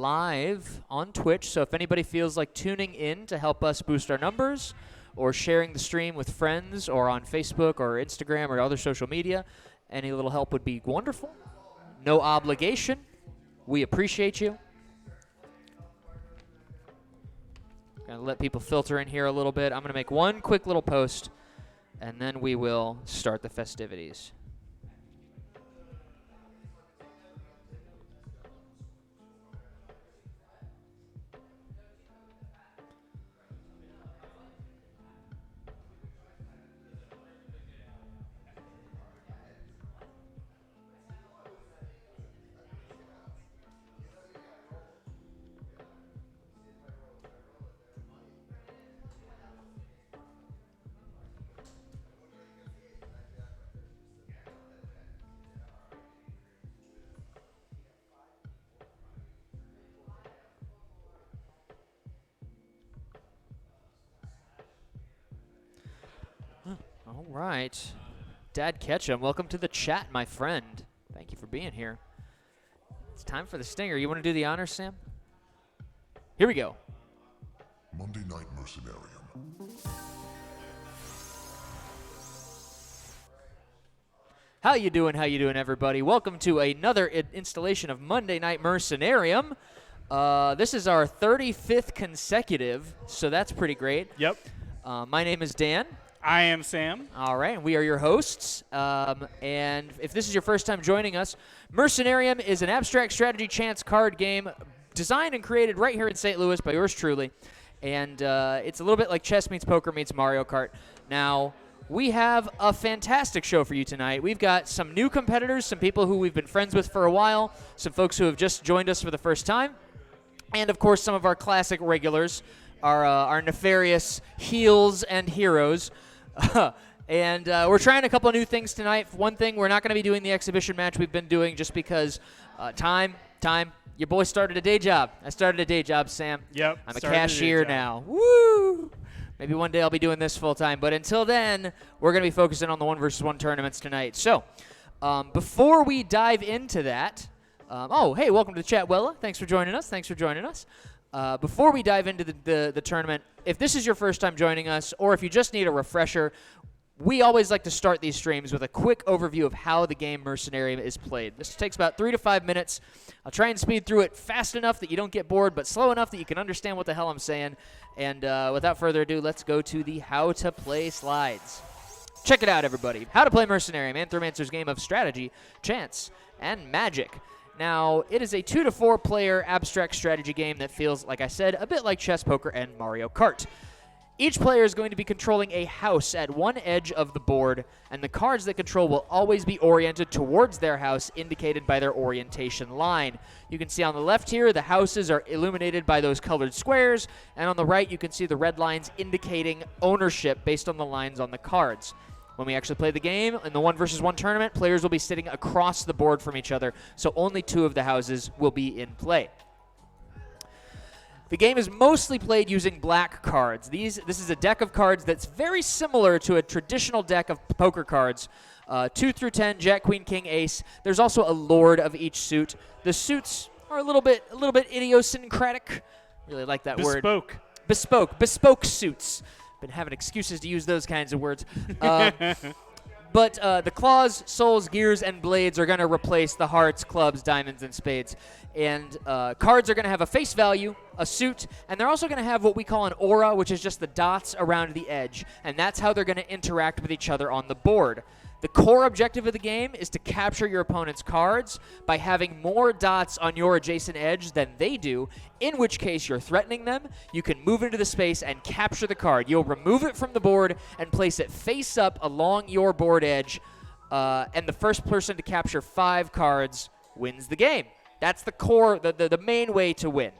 live on Twitch, so if anybody feels like tuning in to help us boost our numbers or sharing the stream with friends or on Facebook or Instagram or other social media, any little help would be wonderful. No obligation. We appreciate you. Gonna let people filter in here a little bit. I'm gonna make one quick little post, and then we will start the festivities. All right. Dad Ketchum, welcome to the chat, my friend. Thank you for being here. It's time for the stinger. You want to do the honors, Sam? Here we go. Monday Night Mercenarium. How you doing, everybody? Welcome to another installation of Monday Night Mercenarium. This is our 35th consecutive, so that's pretty great. Yep. My name is Dan. I am Sam. All right, and we are your hosts. And if this is your first time joining us, Mercenarium is an abstract strategy chance card game designed and created right here in St. Louis by yours truly. And it's a little bit like chess meets poker meets Mario Kart. Now, we have a fantastic show for you tonight. We've got some new competitors, some people who we've been friends with for a while, some folks who have just joined us for the first time, and, of course, some of our classic regulars, our nefarious heels and heroes. And we're trying a couple of new things tonight. One thing, we're not going to be doing the exhibition match we've been doing just because time. Your boy started a day job. I started a day job, Sam. Yep. I'm a cashier now. Woo! Maybe one day I'll be doing this full time. But until then, we're going to be focusing on the 1-versus-1 tournaments tonight. So before we dive into that, hey, welcome to the chat, Wella. Thanks for joining us. Before we dive into the tournament, if this is your first time joining us or if you just need a refresher, we always like to start these streams with a quick overview of how the game Mercenarium is played. This takes about 3 to 5 minutes. I'll try and speed through it fast enough that you don't get bored, but slow enough that you can understand what the hell I'm saying. And without further ado, let's go to the How to Play slides. Check it out, everybody. How to Play Mercenarium, Anthromancer's game of strategy, chance, and magic. Now, it is a 2 to 4 player abstract strategy game that feels, like I said, a bit like chess, poker, and Mario Kart. Each player is going to be controlling a house at one edge of the board, and the cards they control will always be oriented towards their house, indicated by their orientation line. You can see on the left here, the houses are illuminated by those colored squares, and on the right, you can see the red lines indicating ownership based on the lines on the cards. When we actually play the game, in the 1-versus-1 tournament, players will be sitting across the board from each other, so only 2 of the houses will be in play. The game is mostly played using black cards. This is a deck of cards that's very similar to a traditional deck of poker cards. 2 through 10, Jack, Queen, King, Ace. There's also a Lord of each suit. The suits are a little bit idiosyncratic. Really like that word. Bespoke suits. Been having excuses to use those kinds of words. But the claws, souls, gears, and blades are going to replace the hearts, clubs, diamonds, and spades. And cards are going to have a face value, a suit, and they're also going to have what we call an aura, which is just the dots around the edge. And that's how they're going to interact with each other on the board. The core objective of the game is to capture your opponent's cards by having more dots on your adjacent edge than they do, in which case you're threatening them. You can move into the space and capture the card. You'll remove it from the board and place it face up along your board edge, and the first person to capture 5 cards wins the game. That's the core, the main way to win.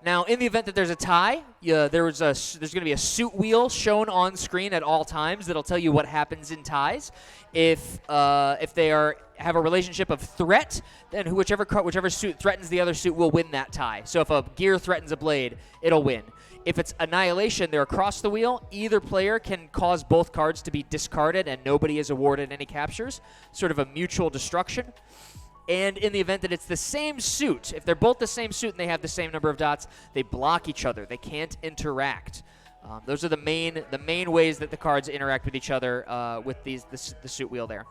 Now, in the event that there's a tie, there's going to be a suit wheel shown on screen at all times that'll tell you what happens in ties. If they have a relationship of threat, then whichever suit threatens the other suit will win that tie. So if a gear threatens a blade, it'll win. If it's annihilation, they're across the wheel. Either player can cause both cards to be discarded, and nobody is awarded any captures. Sort of a mutual destruction. And in the event that it's the same suit, if they're both the same suit and they have the same number of dots, they block each other. They can't interact. Those are the main ways that the cards interact with each other with the suit wheel there.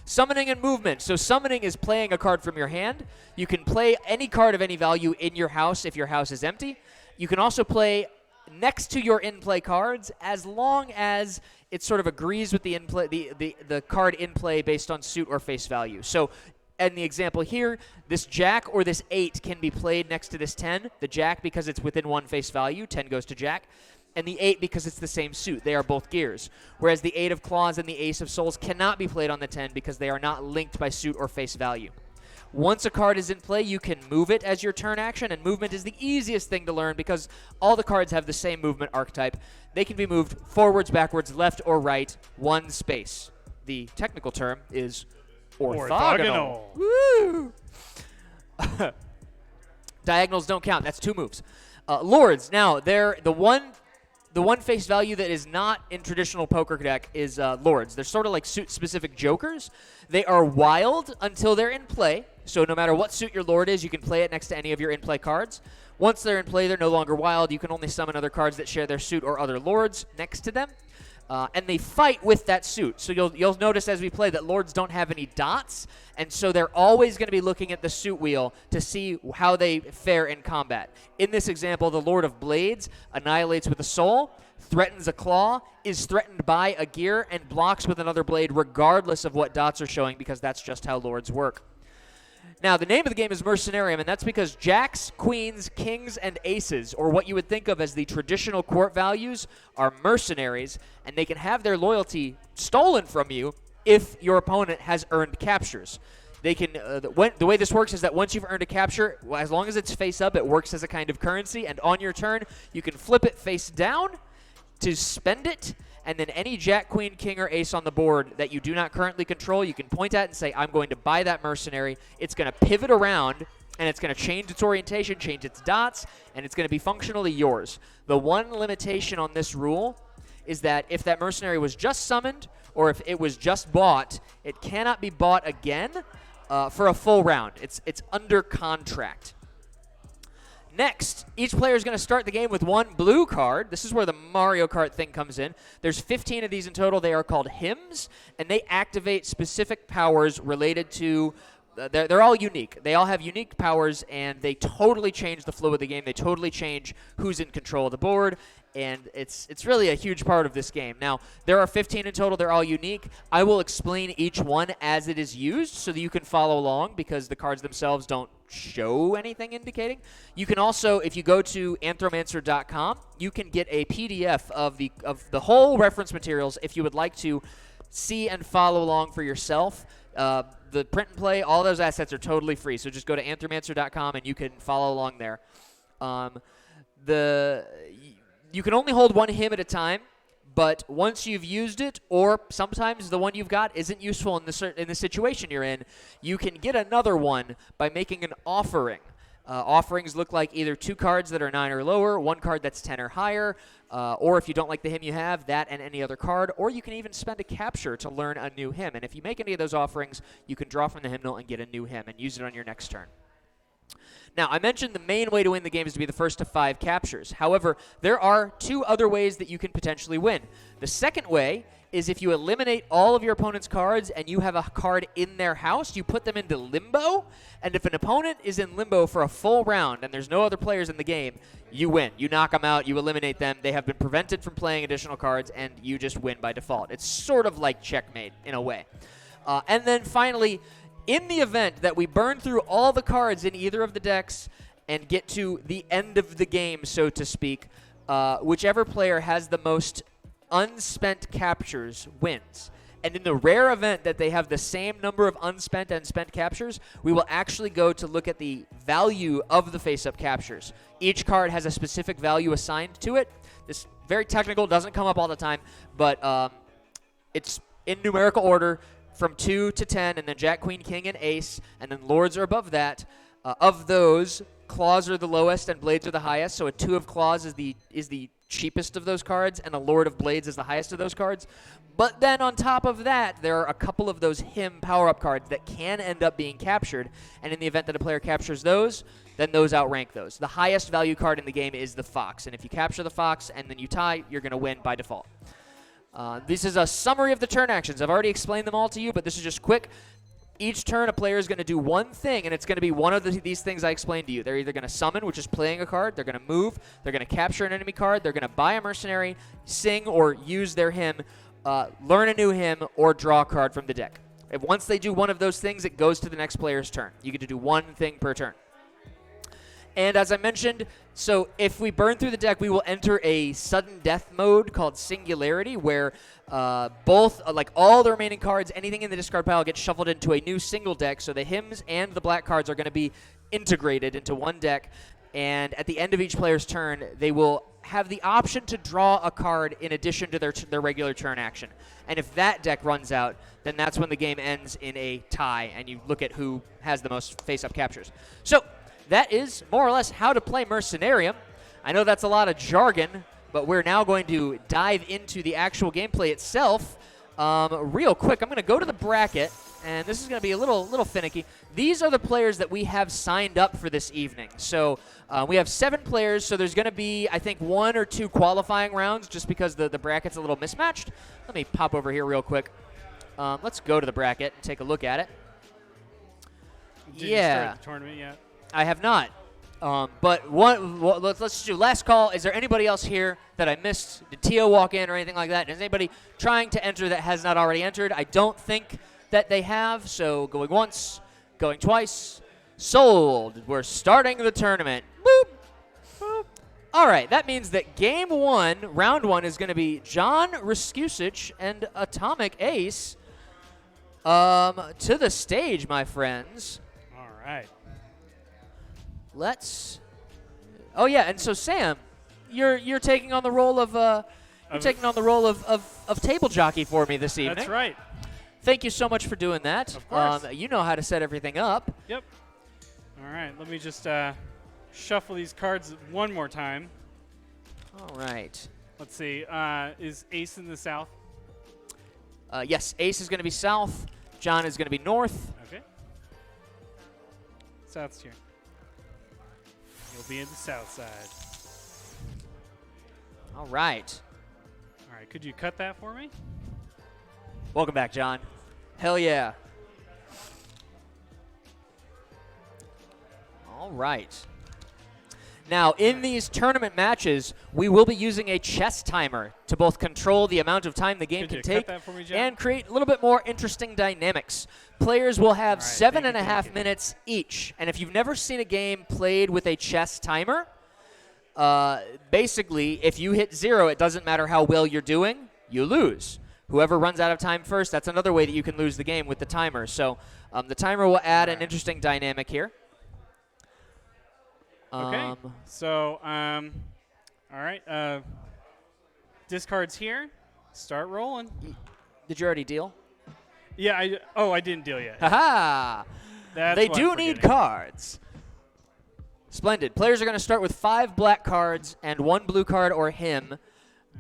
Summoning and movement. So summoning is playing a card from your hand. You can play any card of any value in your house if your house is empty. You can also play next to your in-play cards as long as it sort of agrees with the in-play, the card in play based on suit or face value. So in the example here, this Jack or this 8 can be played next to this 10. The Jack because it's within one face value, 10 goes to Jack. And the 8 because it's the same suit. They are both gears. Whereas the 8 of claws and the Ace of souls cannot be played on the 10 because they are not linked by suit or face value. Once a card is in play, you can move it as your turn action, and movement is the easiest thing to learn because all the cards have the same movement archetype. They can be moved forwards, backwards, left, or right, one space. The technical term is orthogonal. Woo! Diagonals don't count. That's 2 moves. Lords. Now, they're the one face value that is not in traditional poker deck is Lords. They're sort of like suit-specific jokers. They are wild until they're in play. So no matter what suit your Lord is, you can play it next to any of your in-play cards. Once they're in play, they're no longer wild. You can only summon other cards that share their suit or other Lords next to them. And they fight with that suit. So you'll notice as we play that Lords don't have any dots, and so they're always going to be looking at the suit wheel to see how they fare in combat. In this example, the Lord of Blades annihilates with a soul, threatens a claw, is threatened by a gear, and blocks with another blade regardless of what dots are showing because that's just how Lords work. Now, the name of the game is Mercenarium, and that's because jacks, queens, kings, and aces, or what you would think of as the traditional court values, are mercenaries, and they can have their loyalty stolen from you if your opponent has earned captures. They can. The way this works is that once you've earned a capture, as long as it's face up, it works as a kind of currency, and on your turn, you can flip it face down to spend it, and then any jack, queen, king, or ace on the board that you do not currently control, you can point at and say, I'm going to buy that mercenary. It's going to pivot around, and it's going to change its orientation, change its dots, and it's going to be functionally yours. The one limitation on this rule is that if that mercenary was just summoned or if it was just bought, it cannot be bought again for a full round. It's under contract. Next, each player is going to start the game with 1 blue card. This is where the Mario Kart thing comes in. There's 15 of these in total. They are called hymns, and they activate specific powers related to they're all unique. They all have unique powers, and they totally change the flow of the game. They totally change who's in control of the board, and it's really a huge part of this game. Now, there are 15 in total. They're all unique. I will explain each one as it is used so that you can follow along because the cards themselves don't show anything indicating. You can also, if you go to anthromancer.com, you can get a PDF of the whole reference materials if you would like to see and follow along for yourself. The print and play, all those assets are totally free. So just go to anthromancer.com and you can follow along there. You can only hold 1 hymn at a time, but once you've used it, or sometimes the one you've got isn't useful in the situation you're in, you can get another one by making an offering. Offerings look like either 2 cards that are 9 or lower, 1 card that's 10 or higher, or if you don't like the hymn you have, that and any other card, or you can even spend a capture to learn a new hymn. And if you make any of those offerings, you can draw from the hymnal and get a new hymn and use it on your next turn. Now, I mentioned the main way to win the game is to be the first to 5 captures. However, there are 2 other ways that you can potentially win. The second way is if you eliminate all of your opponent's cards and you have a card in their house, you put them into limbo, and if an opponent is in limbo for a full round and there's no other players in the game, you win. You knock them out, you eliminate them, they have been prevented from playing additional cards, and you just win by default. It's sort of like checkmate in a way. And then finally, in the event that we burn through all the cards in either of the decks and get to the end of the game, so to speak, whichever player has the most unspent captures wins. And in the rare event that they have the same number of unspent and spent captures, we will actually go to look at the value of the face-up captures. Each card has a specific value assigned to it. This very technical, doesn't come up all the time, but it's in numerical order from 2 to 10, and then Jack, Queen, King, and Ace, and then Lords are above that. Of those, claws are the lowest and blades are the highest, so a 2 of claws is the cheapest of those cards, and a Lord of Blades is the highest of those cards. But then on top of that, there are a couple of those him power-up cards that can end up being captured, and in the event that a player captures those, then those outrank those. The highest value card in the game is the Fox, and if you capture the Fox and then you tie, you're going to win by default. This is a summary of the turn actions. I've already explained them all to you, but this is just quick. Each turn, a player is going to do one thing, and it's going to be one of these things I explained to you. They're either going to summon, which is playing a card. They're going to move. They're going to capture an enemy card. They're going to buy a mercenary, sing or use their hymn, learn a new hymn, or draw a card from the deck. If once they do one of those things, it goes to the next player's turn. You get to do one thing per turn. And as I mentioned, so if we burn through the deck, we will enter a sudden death mode called Singularity, where like all the remaining cards, anything in the discard pile gets shuffled into a new single deck. So the hymns and the black cards are going to be integrated into one deck. And at the end of each player's turn, they will have the option to draw a card in addition to their regular turn action. And if that deck runs out, then that's when the game ends in a tie, and you look at who has the most face-up captures. So that is more or less how to play Mercenarium. I know that's a lot of jargon, but we're now going to dive into the actual gameplay itself. Real quick, I'm going to go to the bracket, and this is going to be a little finicky. These are the players that we have signed up for this evening. So we have 7 players, so there's going to be, I think, 1 or 2 qualifying rounds just because the bracket's a little mismatched. Let me pop over here real quick. Let's go to the bracket and take a look at it. Did you start the tournament yet? I have not. But let's do last call. Is there anybody else here that I missed? Did Tio walk in or anything like that? Is anybody trying to enter that has not already entered? I don't think that they have. So going once, going twice. Sold. We're starting the tournament. Boop. Boop. All right. That means that game 1, round 1, is going to be John Raskusich and Atomic Ace to the stage, my friends. All right. Oh yeah, and so Sam, you're taking on the role of table jockey for me this evening. That's right. Thank you so much for doing that. Of course. You know how to set everything up. Yep. All right. Let me just shuffle these cards one more time. All right. Let's see. Is Ace in the south? Yes, Ace is going to be south. John is going to be north. Okay. South's here. You'll be in the south side. All right. All right. Could you cut that for me? Welcome back, John. Hell yeah. All right. Now, in these tournament matches, we will be using a chess timer to both control the amount of time the game can take and create a little bit more interesting dynamics. Players will have 7.5 minutes each. And if you've never seen a game played with a chess timer, basically, if you hit 0, it doesn't matter how well you're doing, you lose. Whoever runs out of time first, that's another way that you can lose the game with the timer. So the timer will add an interesting dynamic here. Okay. So, all right. Discards here. Start rolling. Did you already deal? Yeah. I didn't deal yet. Haha. They do need cards. Splendid. Players are going to start with 5 black cards and 1 blue card or hymn.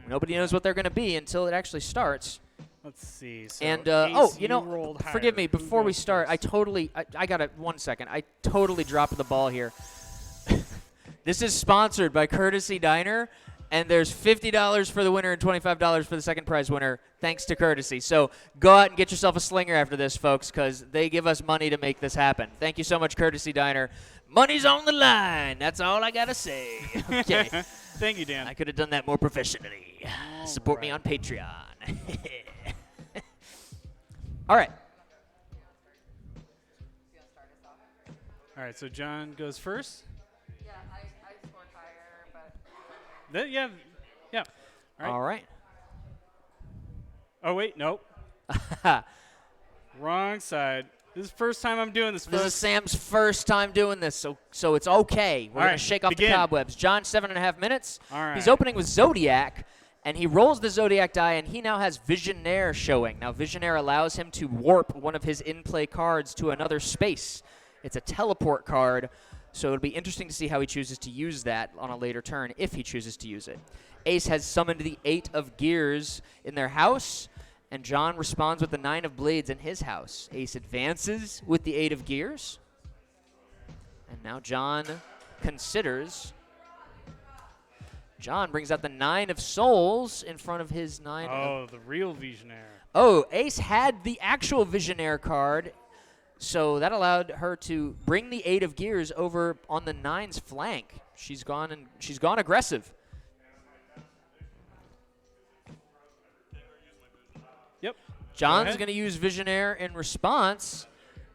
Nobody knows what they're going to be until it actually starts. Let's see. So and Ace, forgive me. Before we start, I got it. 1 second. I totally dropped the ball here. This is sponsored by Courtesy Diner, and there's $50 for the winner and $25 for the second prize winner, thanks to Courtesy. So go out and get yourself a slinger after this, folks, because they give us money to make this happen. Thank you so much, Courtesy Diner. Money's on the line. That's all I got to say. Okay. Thank you, Dan. I could have done that more professionally. Support me on Patreon. All right. All right, so John goes first. Yeah, I scored higher, but... Yeah. All right. Oh, wait, nope. Wrong side. This is the first time I'm doing this. This is Sam's first time doing this, so it's okay. We're going to shake off the cobwebs. John, 7.5 minutes. All right. He's opening with Zodiac, and he rolls the Zodiac die, and he now has Visionaire showing. Now, Visionaire allows him to warp one of his in-play cards to another space. It's a teleport card. So it'll be interesting to see how he chooses to use that on a later turn, if he chooses to use it. Ace has summoned the 8 of gears in their house, and John responds with the 9 of blades in his house. Ace advances with the 8 of gears. And now John considers. John brings out the 9 of souls in front of his 9 of... Oh, the real Visionaire. Oh, Ace had the actual Visionaire card, so that allowed her to bring the 8 of gears over on the 9's flank. She's gone aggressive. Yep. John's going to use Visionaire in response.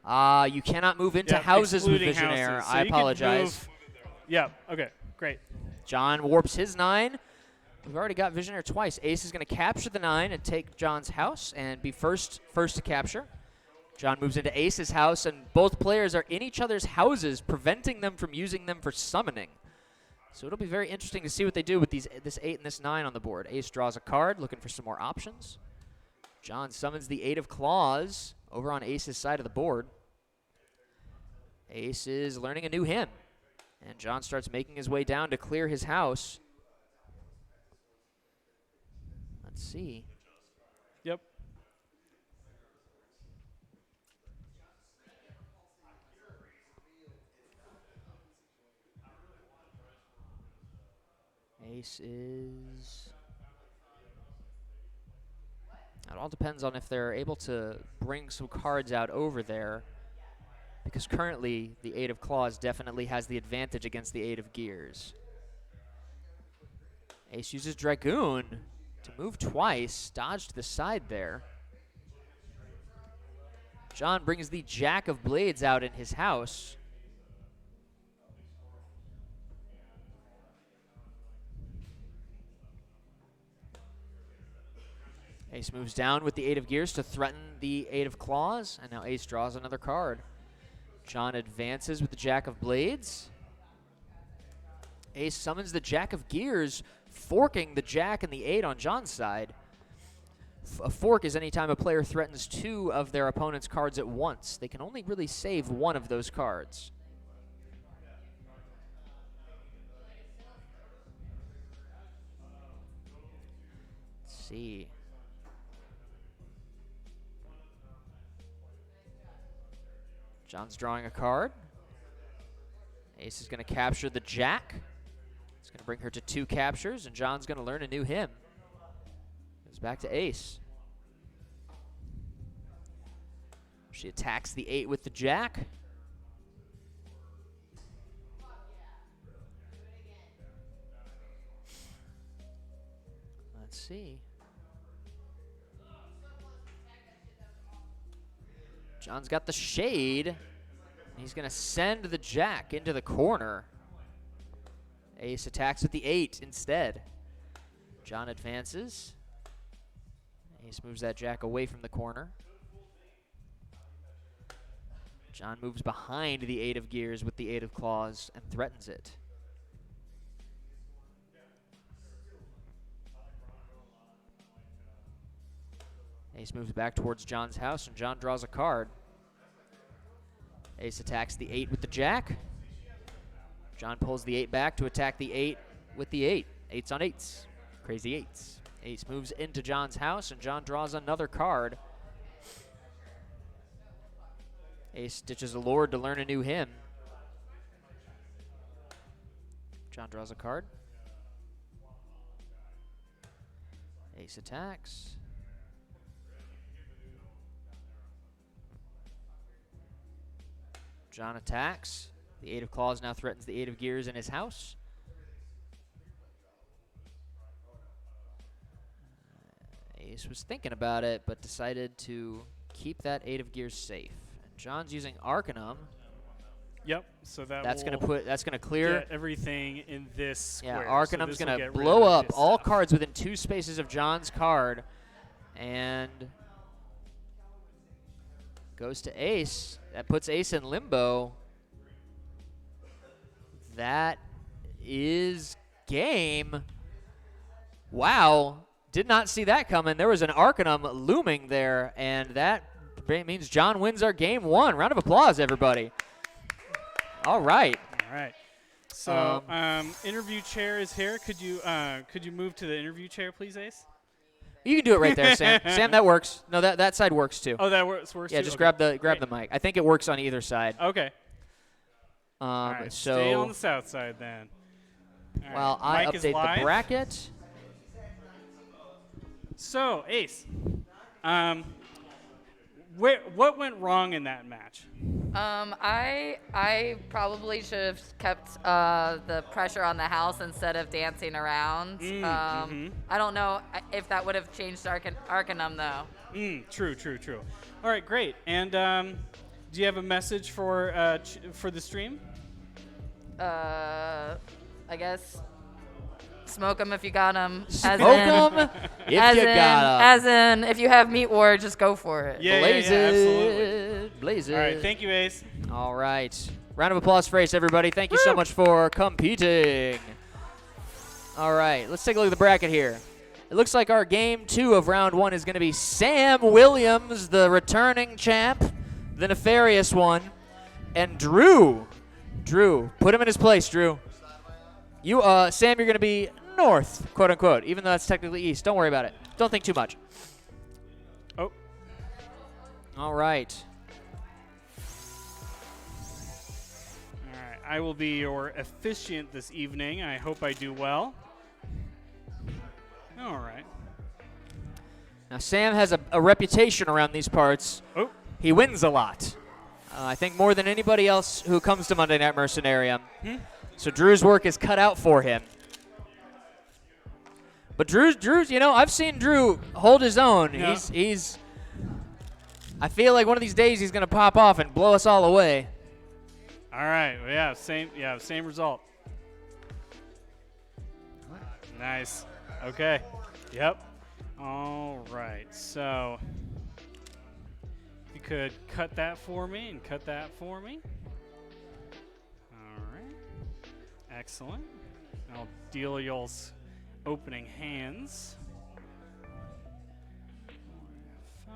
You cannot move into houses with excluding Visionaire. houses. So I you can apologize. Yeah, okay, great. John warps his 9. We've already got Visionaire twice. Ace is going to capture the 9 and take John's house and be first to capture. John moves into Ace's house, and both players are in each other's houses, preventing them from using them for summoning. So it'll be very interesting to see what they do with this 8 and this 9 on the board. Ace draws a card, looking for some more options. John summons the 8 of claws over on Ace's side of the board. Ace is learning a new hymn, and John starts making his way down to clear his house. Let's see. Yep. Ace is... It all depends on if they're able to bring some cards out over there, because currently the 8 of claws definitely has the advantage against the 8 of gears. Ace uses Dragoon to move twice, dodge to the side there. John brings the Jack of Blades out in his house. Ace moves down with the 8 of gears to threaten the 8 of claws, and now Ace draws another card. John advances with the Jack of Blades. Ace summons the Jack of Gears, forking the Jack and the 8 on John's side. A fork is any time a player threatens 2 of their opponent's cards at once. They can only really save 1 of those cards. Let's see. John's drawing a card. Ace is going to capture the Jack. It's going to bring her to 2 captures, and John's going to learn a new hymn. Goes back to Ace. She attacks the 8 with the Jack. Let's see. John's got the Shade. He's going to send the Jack into the corner. Ace attacks with the 8 instead. John advances. Ace moves that Jack away from the corner. John moves behind the 8 of gears with the 8 of claws and threatens it. Ace moves back towards John's house, and John draws a card. Ace attacks the 8 with the Jack. John pulls the 8 back to attack the 8 with the 8. 8s on 8s. Crazy 8s. Ace moves into John's house, and John draws another card. Ace stitches a Lord to learn a new hymn. John draws a card. Ace attacks. John attacks. The 8 of claws now threatens the 8 of gears in his house. Ace was thinking about it, but decided to keep that 8 of gears safe. And John's using Arcanum. Yep. So That's gonna clear get everything in this square. Yeah, Arcanum's gonna blow up all cards within 2 spaces of John's card, and goes to Ace. That puts Ace in limbo. That is game. Wow. Did not see that coming. There was an Arcanum looming there, and that means John wins our game 1. Round of applause, everybody. All right. All right. So interview chair is here. Could you move to the interview chair, please, Ace? You can do it right there, Sam. Sam, that works. No, that side works too. Oh, that works Yeah, too? just Okay. grab the mic. I think it works on either side. Okay. All right, stay on the south side then. All right. While I Mike is update live. the bracket. So, Ace, what went wrong in that match? I probably should have kept the pressure on the house instead of dancing around. I don't know if that would have changed Arcanum though. True. All right, great. And do you have a message for the stream? I guess smoke them if you got them. Smoke them if you got 'em. As in, if you have Meat War, just go for it. Yeah, Blaze yeah, it. absolutely. Blaze it. All right, thank you, Ace. All right. Round of applause for Ace, everybody. Thank you so much for competing. All right, let's take a look at the bracket here. It looks like our game 2 of round 1 is going to be Sam Williams, the returning champ, the nefarious one, and Drew. Drew, put him in his place, Drew. You, Sam, you're going to be north, quote unquote, even though that's technically east. Don't worry about it. Don't think too much. Oh. All right. All right, I will be your officiant this evening. I hope I do well. All right. Now, Sam has a reputation around these parts. Oh. He wins a lot. I think more than anybody else who comes to Monday Night Mercenarium. So Drew's work is cut out for him. But Drew's, you know, I've seen Drew hold his own. Yeah. He's I feel like one of these days he's going to pop off and blow us all away. All right. Yeah, same result. Nice. Okay. Yep. All right. So you could cut that for me and cut that for me. All right. Excellent. I'll deal y'all's opening hands. 4, 5.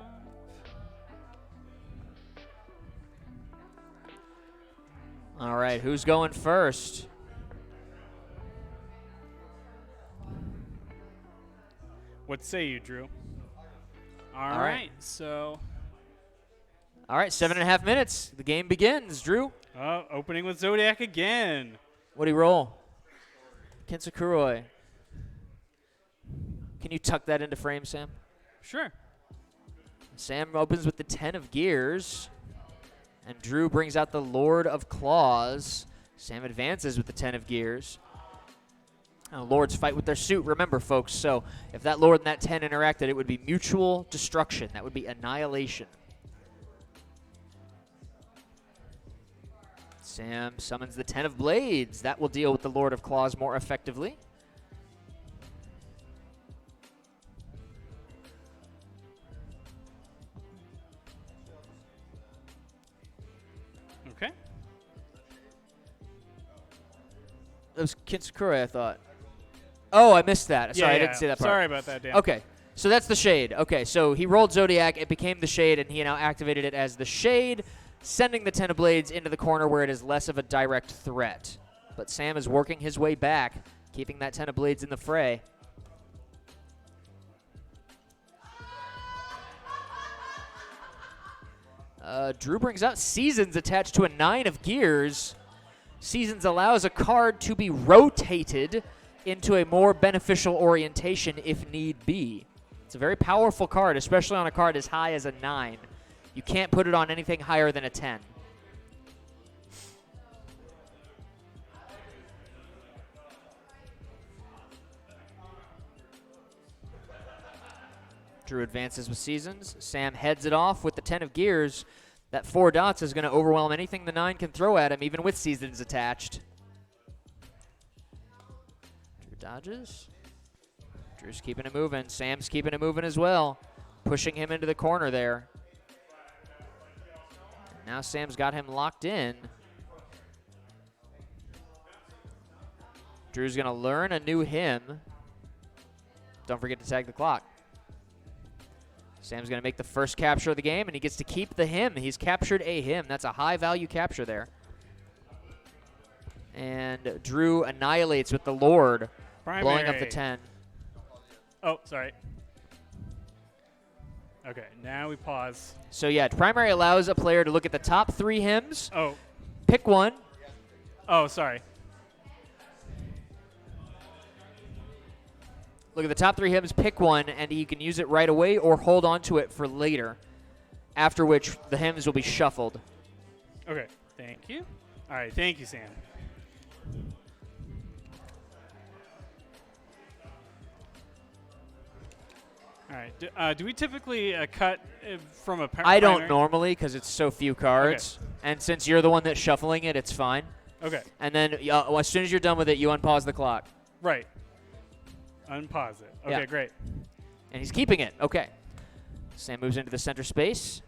All right, who's going first? What say you, Drew? All right. So. All right, 7.5 minutes. The game begins. Drew, Opening with Zodiac again. what'd he roll? Kensakuroi. Can you tuck that into frame, Sam? Sure. Sam opens with the 10 of gears, and Drew brings out the Lord of Claws. Sam advances with the 10 of gears. Now, Lords fight with their suit, remember, folks. So if that Lord and that 10 interacted, it would be mutual destruction. That would be annihilation. Sam summons the 10 of Blades. That will deal with the Lord of Claws more effectively. Okay. That was Kintsukure, I thought. Oh, I missed that. Sorry, I didn't see that part. Sorry about that, Dan. Okay, so that's the Shade. Okay, so he rolled Zodiac, it became the Shade, and he now activated it as the Shade, sending the 10 of Blades into the corner where it is less of a direct threat. But Sam is working his way back, keeping that 10 of Blades in the fray. Drew brings out Seasons attached to a 9 of gears. Seasons allows a card to be rotated into a more beneficial orientation if need be. It's a very powerful card, especially on a card as high as a 9. You can't put it on anything higher than a 10. Drew advances with Seasons. Sam heads it off with the 10 of gears. That 4 dots is going to overwhelm anything the 9 can throw at him, even with Seasons attached. Drew dodges. Drew's keeping it moving. Sam's keeping it moving as well, pushing him into the corner there. And now Sam's got him locked in. Drew's going to learn a new hymn. Don't forget to tag the clock. Sam's going to make the first capture of the game, and he gets to keep the hymn. He's captured a hymn. That's a high-value capture there. And Drew annihilates with the Lord, blowing up the Primary. 10. Oh, sorry. Okay, now we pause. So yeah, primary allows a player to look at the top 3 hymns, Oh, pick one. oh, sorry. Look at the top 3 hymns, pick one, and he can use it right away or hold on to it for later, after which the hymns will be shuffled. Okay, thank you. All right, thank you, Sam. All right, do we typically cut from a I don't primary? normally because it's so few cards, and since you're the one that's shuffling it, it's fine. Okay, And then as soon as you're done with it, you unpause the clock. right. Unpause it. Okay, Yeah. great. And he's keeping it. Okay. Sam moves into the center space.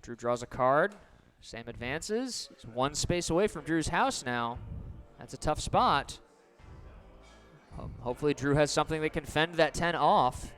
Drew draws a card. Sam advances. He's 1 space away from Drew's house now. That's a tough spot. Hopefully Drew has something that can fend that 10 off.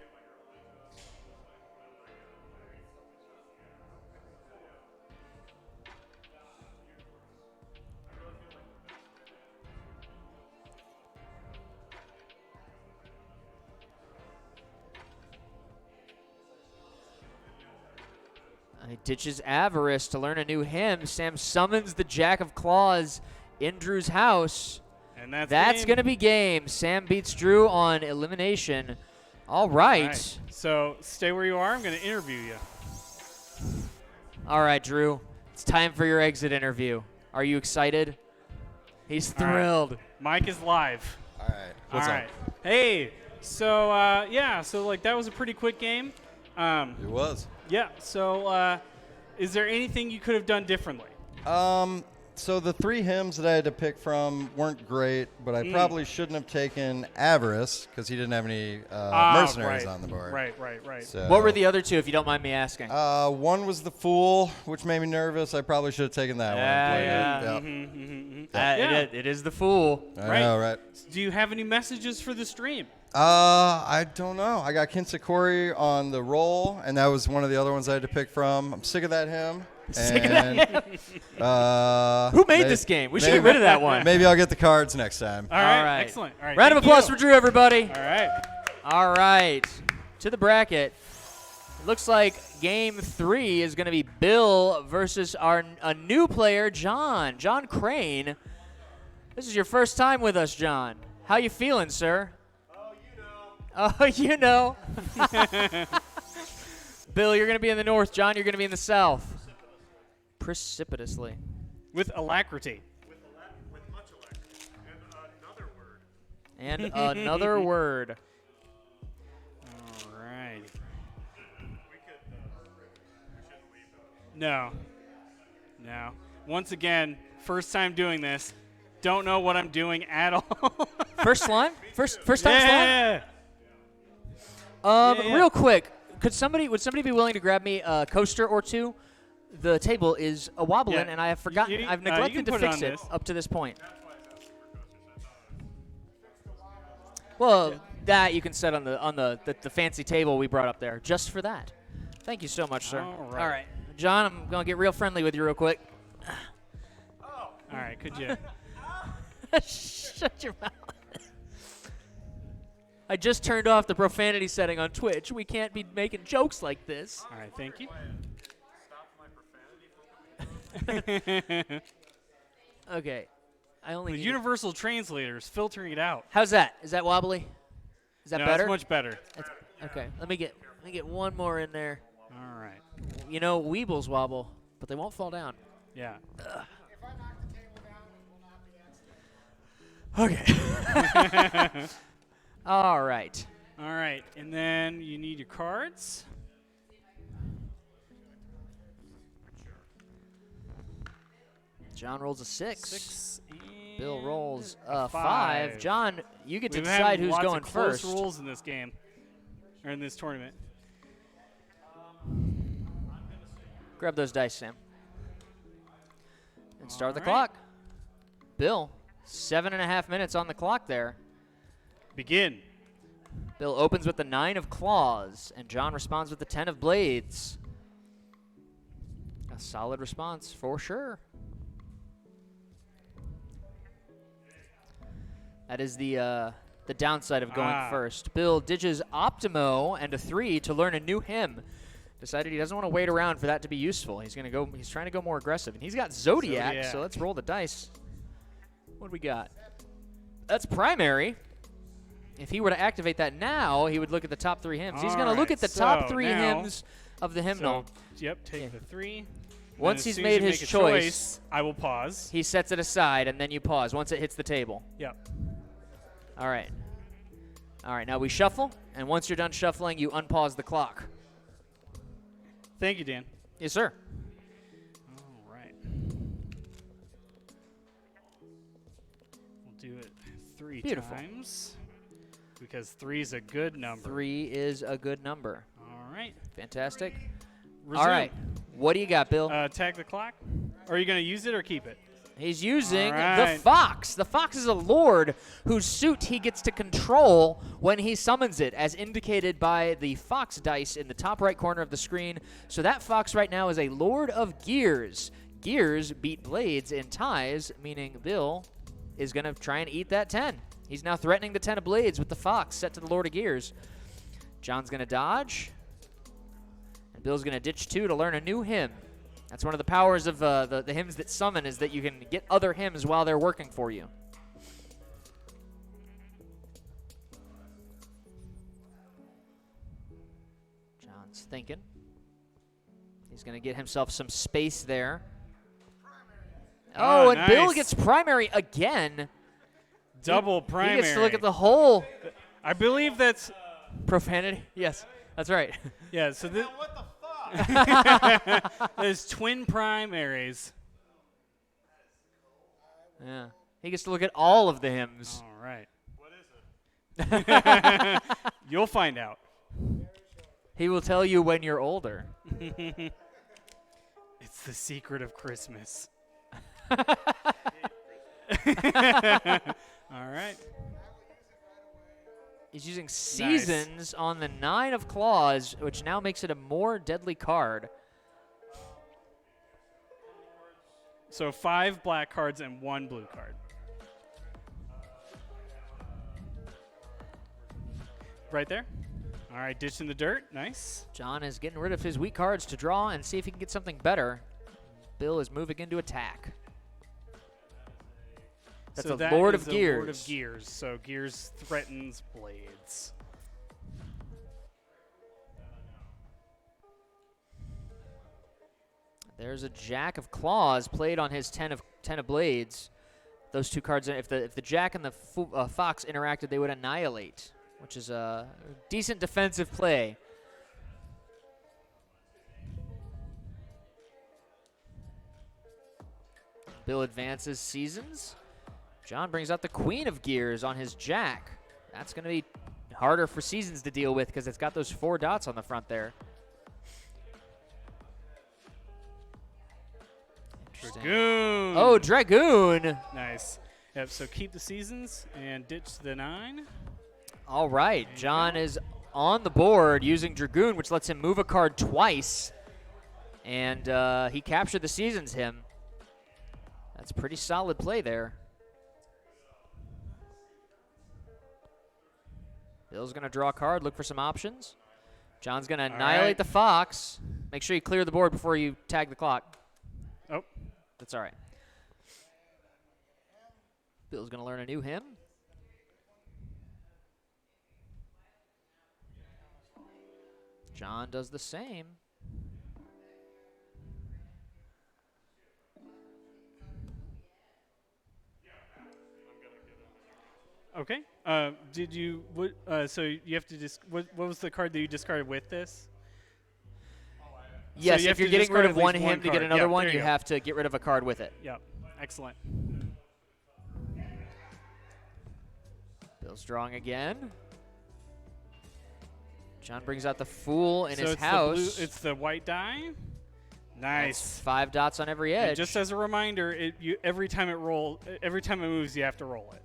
He ditches Avarice to learn a new hymn. Sam summons the Jack of Claws in Drew's house. And that's going to be game. Sam beats Drew on elimination. All right. All right. So stay where you are. I'm going to interview you. All right, Drew. It's time for your exit interview. Are you excited? He's All right. thrilled. Mike is live. All right. What's All up? right. Hey. So yeah. So like that was a pretty quick game. It was. Yeah. So is there anything you could have done differently? So the 3 hymns that I had to pick from weren't great, but I probably shouldn't have taken Avarice because he didn't have any mercenaries right. on the board. Right. So, What were the other 2, if you don't mind me asking? one was the Fool, which made me nervous. I probably should have taken that one. Yeah. Yep. Yeah. It is the Fool. I know, right? Do you have any messages for the stream? I don't know. I got Kinsekori on the roll, and that was one of the other ones I had to pick from. I'm sick of that hymn. Sick of that And, Who made this game? We should get rid of that one. Maybe I'll get the cards next time. All right. right. Excellent. All right. Round of thank applause you. for Drew, everybody. All right. All right. To the bracket. It looks like game 3 is going to be Bill versus a new player, John. John Crane. This is your first time with us, John. How you feeling, sir? Oh, you know. Bill, you're going to be in the north. John, you're going to be in the south. Precipitously. With alacrity. With much alacrity. And another word. All right. No. Once again, first time doing this. Don't know what I'm doing at all. First slime? First time slime? yeah. Yeah. Real quick, would somebody be willing to grab me a coaster or 2? The table is a wobbling, Yeah. and I have forgotten. You- I've you can neglected to put it fix on it this. up to this point. Well, that you can set on the fancy table we brought up there, just for that. Thank you so much, sir. All right. All right, John, I'm gonna get real friendly with you real quick. All right. Could you? Shut your mouth. I just turned off the profanity setting on Twitch. We can't be making jokes like this. All right. Thank you. Okay. I only The need universal translator is filtering it out. How's that? Is that wobbly? Is that No, better? it's much better. That's- okay. Let me get one more in there. All right. You know, weebles wobble, but they won't fall down. Yeah. Okay. All right. All right. And then you need your cards. John rolls a 6. 6. Bill and rolls a a 5. John, you get to We've decide had who's lots going of close first. rules in this game, or in this tournament. Grab those dice, Sam. And start the All clock. Bill, 7.5 minutes on the clock there. Begin. Bill opens with the 9 of claws, and John responds with the 10 of blades. A solid response, for sure. That is the downside of going Ah. first. Bill ditches Optimo and a 3 to learn a new hymn. Decided he doesn't want to wait around for that to be useful. He's gonna go. He's trying to go more aggressive, and he's got Zodiac. So let's roll the dice. What do we got? That's primary. If he were to activate that now, he would look at the top 3 hymns. He's gonna look Alright, at the top so 3 now- hymns of the hymnal. So, yep, take the 3. Once Then he's as soon made as you his make a choice, I will pause. he sets it aside, and then you pause once it hits the table. Yep. All right. All right, now we shuffle, and once you're done shuffling, you unpause the clock. Thank you, Dan. Yes, sir. All right. We'll do it 3 Beautiful. times because 3 is a good number. 3 is a good number. All right. Fantastic. Resume. All right. What do you got, Bill? Tag the clock. Are you going to use it or keep it? He's using All right. the Fox. The Fox is a lord whose suit he gets to control when he summons it, as indicated by the Fox dice in the top right corner of the screen. So that Fox right now is a Lord of Gears. Gears beat Blades in ties, meaning Bill is going to try and eat that 10. He's now threatening the 10 of Blades with the Fox set to the Lord of Gears. John's going to dodge. And Bill's going to ditch 2 to learn a new hymn. That's one of the powers of the hymns that summon, is that you can get other hymns while they're working for you. John's thinking. He's going to get himself some space there. Oh, and Bill nice. gets primary again. Double primary. He gets to look at the whole I believe that's profanity. Yes, that's right. yeah. So this, What the fuck? there's twin primaries. Yeah. He gets to look at all of the hymns. All right. What is it? You'll find out. He will tell you when you're older. It's the secret of Christmas. All right. He's using Seasons on the 9 of Claws, which now makes it a more deadly card. So 5 black cards and 1 blue card. Right there. All right, ditch in the dirt. Nice. John is getting rid of his weak cards to draw and see if he can get something better. Bill is moving into attack. That's So a that Lord is of a Gears. Lord of Gears. So Gears threatens Blades. There's a Jack of Claws played on his 10 of Blades. Those 2 cards, if the Jack and the Fox interacted, they would annihilate, which is a decent defensive play. Bill advances Seasons. John brings out the Queen of Gears on his Jack. That's going to be harder for Seasons to deal with because it's got those 4 dots on the front there. Interesting. Dragoon. Oh, Dragoon. Nice. Yep, so keep the Seasons and ditch the 9. All right, John is on the board using Dragoon, which lets him move a card twice. And he captured the Seasons hymn. That's a pretty solid play there. Bill's going to draw a card, look for some options. John's going to annihilate right. the Fox. Make sure you clear the board before you tag the clock. Oh, That's all right. Bill's going to learn a new hymn. John does the same. okay. Did you? So you have to just. What was the card that you discarded with this? Yes, you if have you're to getting discard rid at of least one one hymn to get card. another Yep, one, there you you go. have to get rid of a card with it. Yep. Excellent. Bill's drawing again. John brings out the Fool in so his it's house. it's the white die. That's Nice. 5 dots on every And edge. just as a reminder, every time it moves, you have to roll it.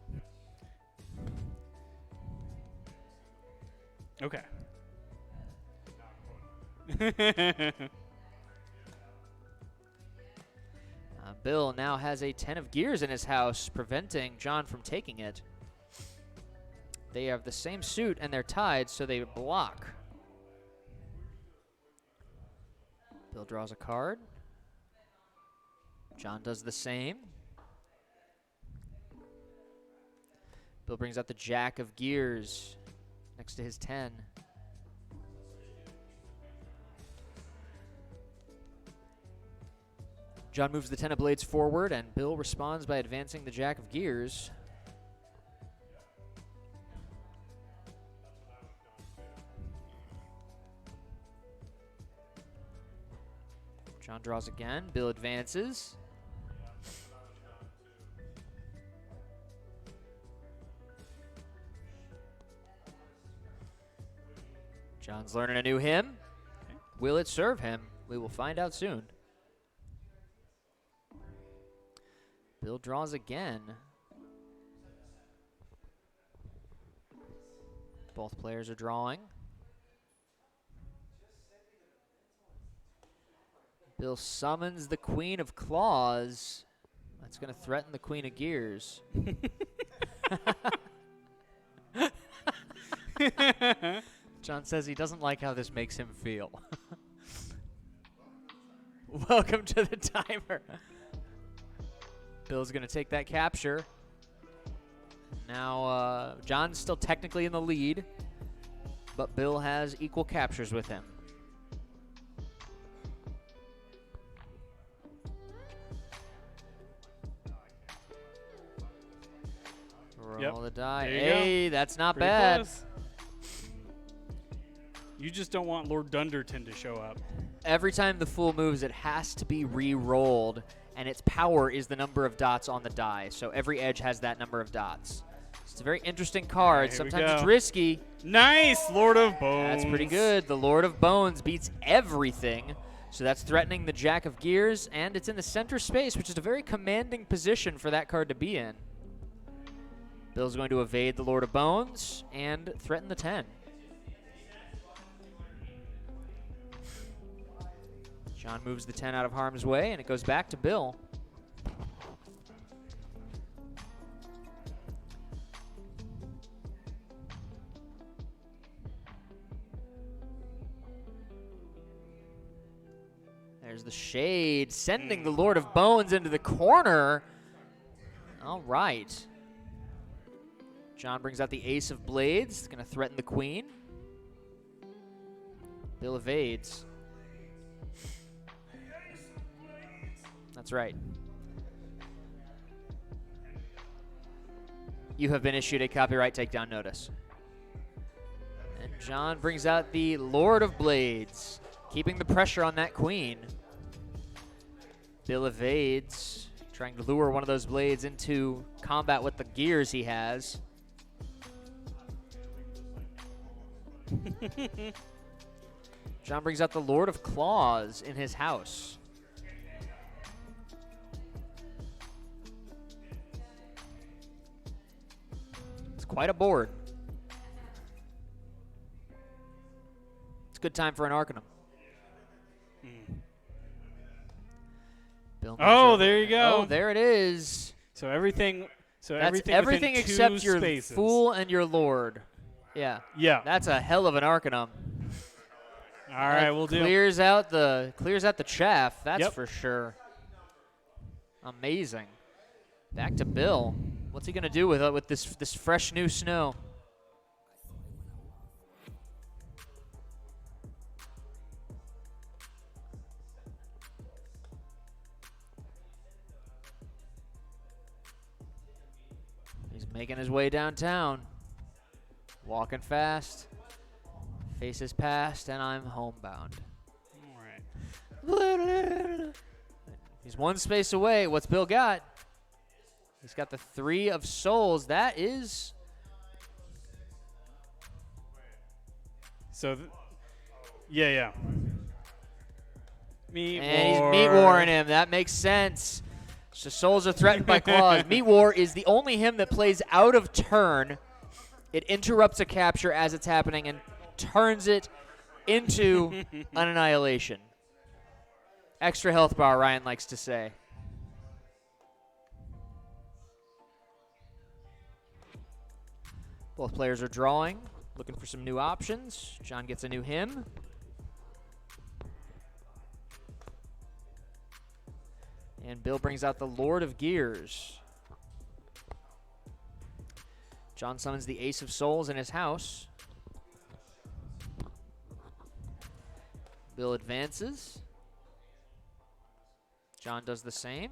Okay. Bill now has a 10 of Gears in his house, preventing John from taking it. They have the same suit and they're tied, so they block. Bill draws a card. John does the same. Bill brings out the Jack of Gears next to his 10. John moves the 10 of blades forward, and Bill responds by advancing the Jack of Gears. John draws again. Bill advances. John's learning a new hymn. Will it serve him? We will find out soon. Bill draws again. Both players are drawing. Bill summons the Queen of Claws. That's going to threaten the Queen of Gears. John says he doesn't like how this makes him feel. Welcome to the timer. Bill's going to take that capture. Now, John's still technically in the lead, but Bill has equal captures with him. Roll the die. There you Hey, go. that's not Pretty bad. close. You just don't want Lord Dunderton to show up. Every time the Fool moves, it has to be re-rolled, and its power is the number of dots on the die. So every edge has that number of dots. It's a very interesting card. Here we Sometimes it's go. risky. Nice, Lord of Bones. That's pretty good. The Lord of Bones beats everything. So that's threatening the Jack of Gears, and it's in the center space, which is a very commanding position for that card to be in. Bill's going to evade the Lord of Bones and threaten the 10. John moves the 10 out of harm's way, and it goes back to Bill. There's the shade, sending the Lord of Bones into the corner. All right. John brings out the Ace of Blades. It's going to threaten the Queen. Bill evades. That's right. You have been issued a copyright takedown notice. And John brings out the Lord of Blades, keeping the pressure on that Queen. Bill evades, trying to lure one of those blades into combat with the gears he has. John brings out the Lord of Claws in his house. It's quite a board. It's a good time for an Arcanum. Bill moves Oh, over. there you go. Oh, there it is. So everything. So That's everything. everything within except two your spaces. Fool and your Lord. Yeah. Yeah. That's a hell of an Arcanum. All right, we'll do. Clears out the chaff. That's Yep. for sure. Amazing. Back to Bill. What's he gonna do with this fresh new snow? He's making his way downtown. Walking fast. Faces past, and I'm homebound. All right. He's one space away. What's Bill got? He's got the 3 of Souls. That is... So, yeah. Meat And War. he's meat warring him. That makes sense. So Souls are threatened by claws. Meat War is the only hymn that plays out of turn. It interrupts a capture as it's happening and turns it into an annihilation. Extra health bar, Ryan likes to say. Both players are drawing, looking for some new options. John gets a new hymn. And Bill brings out the Lord of Gears. John summons the Ace of Souls in his house. Bill advances. John does the same.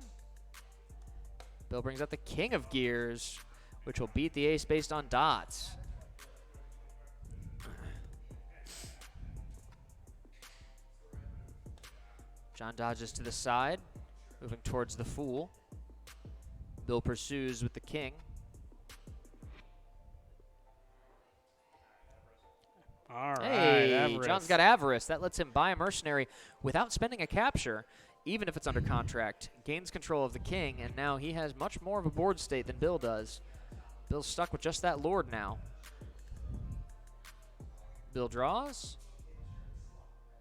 Bill brings out the King of Gears, which will beat the ace based on dots. John dodges to the side, moving towards the Fool. Bill pursues with the King. All right, Hey, Avarice. John's got Avarice. That lets him buy a mercenary without spending a capture, even if it's under contract. Gains control of the King, and now he has much more of a board state than Bill does. Bill's stuck with just that Lord now. Bill draws.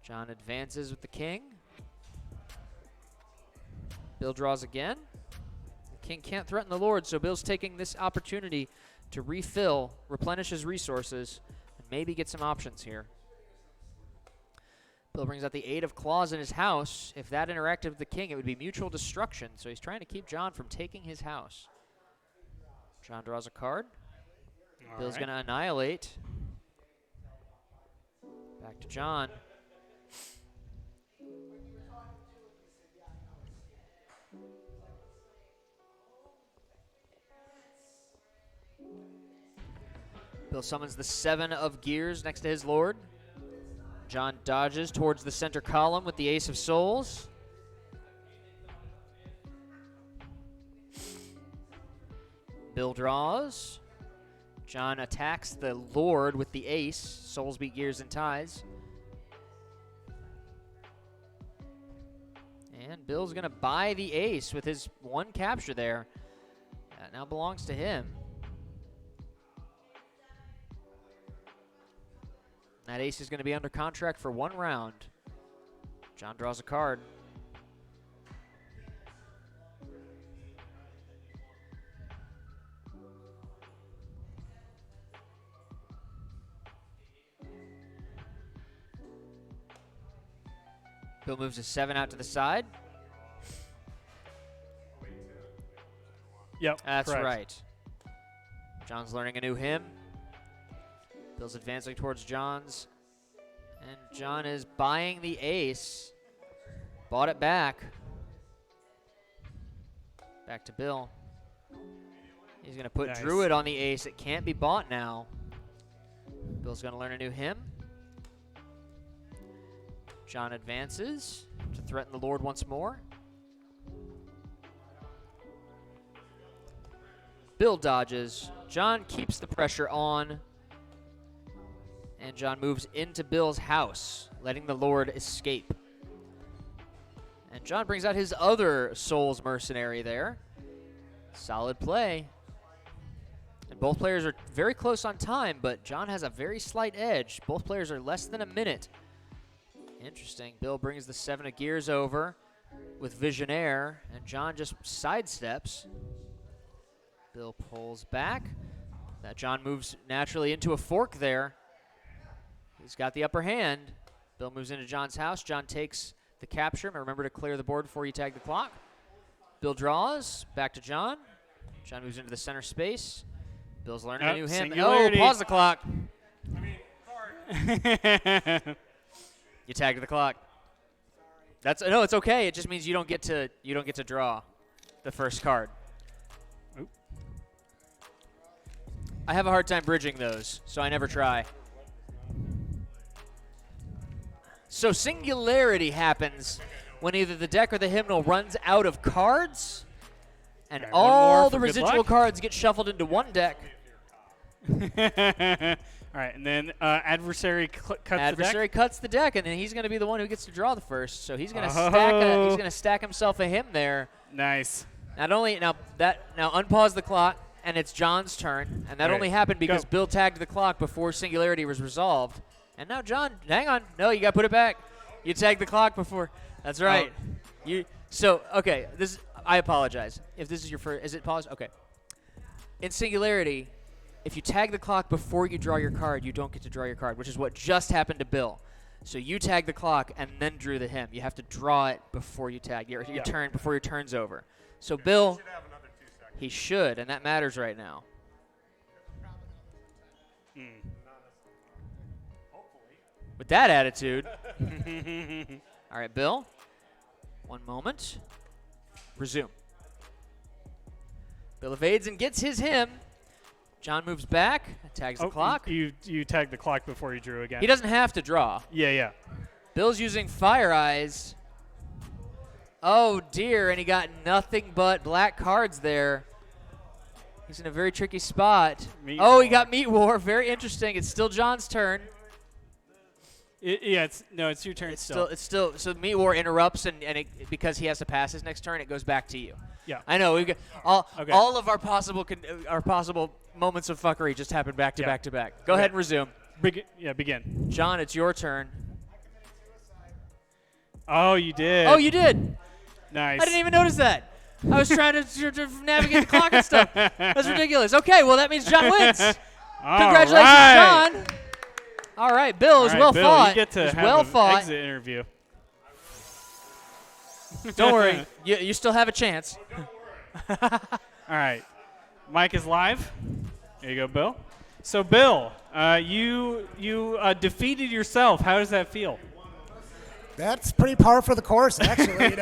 John advances with the King. Bill draws again. The King can't threaten the Lord, so Bill's taking this opportunity to refill, replenish his resources, and maybe get some options here. Bill brings out the 8 of Claws in his house. If that interacted with the King, it would be mutual destruction, so he's trying to keep John from taking his house. John draws a card. All Bill's right. going to annihilate. Back to John. Bill summons the 7 of Gears next to his Lord. John dodges towards the center column with the Ace of Souls. Bill draws. John attacks the Lord with the Ace. Souls beat Gears and ties. And Bill's going to buy the Ace with his 1 capture there. That now belongs to him. That Ace is going to be under contract for 1 round. John draws a card. Bill moves a 7 out to the side. Yep, That's correct. right. John's learning a new hymn. Bill's advancing towards John's. And John is buying the Ace. Bought it back. Back to Bill. He's going to put Nice. Druid on the Ace. It can't be bought now. Bill's going to learn a new hymn. John advances to threaten the Lord once more. Bill dodges. John keeps the pressure on. And John moves into Bill's house, letting the Lord escape. And John brings out his other Souls mercenary there. Solid play. And both players are very close on time, but John has a very slight edge. Both players are less than a minute. Interesting. Bill brings the 7 of Gears over with Visionaire, and John just sidesteps. Bill pulls back. That John moves naturally into a fork there. He's got the upper hand. Bill moves into John's house. John takes the capture. Remember to clear the board before you tag the clock. Bill draws. Back to John. John moves into the center space. Bill's learning a new hymn. Singularity. Oh, pause the clock. I mean, sorry. You tagged the clock. No, it's okay. It just means you don't get to draw the first card. Oop. I have a hard time bridging those, so I never try. So Singularity happens when either the deck or the hymnal runs out of cards, and Okay, one more all the for good residual luck. cards get shuffled into one deck. All right, and then adversary cuts Adversary cuts the deck, and then he's going to be the one who gets to draw the first. So he's going to Oh. stack himself a hymn there. the deck. Nice. Now unpause the clock, and it's John's turn, and that All only right, happened because go. Bill tagged the clock before Singularity was resolved. And now John, hang on, no, you got to put it back. You tagged the clock before. That's right. Okay. I apologize if this is your first. Is it paused? Okay. In Singularity, if you tag the clock before you draw your card, you don't get to draw your card, which is what just happened to Bill. So you tag the clock and then drew the hymn. You have to draw it before you tag your turn, before your turn's over. So Bill, he should, and that matters right now. With that attitude. All right, Bill. One moment. Resume. Bill evades and gets his hymn. John moves back, tags the clock. You tagged the clock before you drew again. He doesn't have to draw. Yeah. Bill's using Fire Eyes. Oh, dear, and he got nothing but black cards there. He's in a very tricky spot. He got Meat War. Very interesting. It's still John's turn. It's your turn still. It's still so Meat War interrupts, and because he has to pass his next turn, it goes back to you. Yeah. I know. We've got all of our possible moments of fuckery just happened back to back to back. Go ahead and resume. Begin. John, it's your turn. Oh, you did. Oh, you did. Nice. I didn't even notice that. I was trying to navigate the clock and stuff. That's ridiculous. Okay, well, that means John wins. Congratulations, John. All right, Bill, it was well fought. You get to have well an fought. exit interview. Don't worry. You still have a chance. All right. Mike is live. There you go, Bill. So, Bill, you defeated yourself. How does that feel? That's pretty par for the course, actually.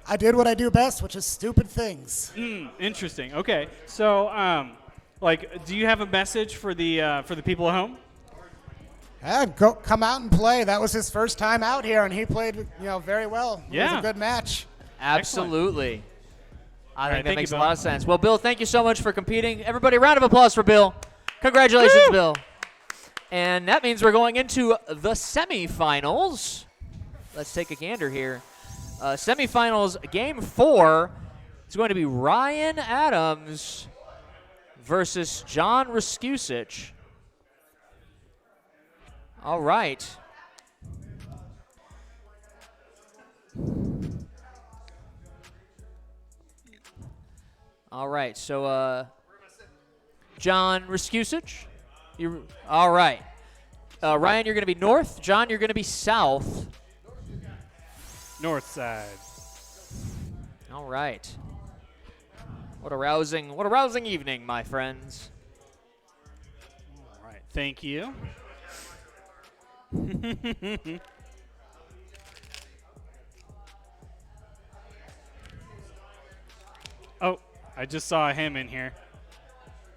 I did what I do best, which is stupid things. Interesting. Okay. So, do you have a message for the people at home? Come out and play. That was his first time out here, and he played, very well. It was a good match. Absolutely. I think that thank makes you, a lot of sense. Well, Bill, thank you so much for competing. Everybody, round of applause for Bill. Congratulations, Bill. And that means we're going into the semifinals. Let's take a gander here. Semifinals, game 4 is going to be Ryan Adams versus John Raskusich. All right. All right, so John Raskusich. All right. Ryan, you're going to be north. John, you're going to be south. North side. All right. What a rousing evening, my friends. All right. Thank you. Oh, I just saw him in here.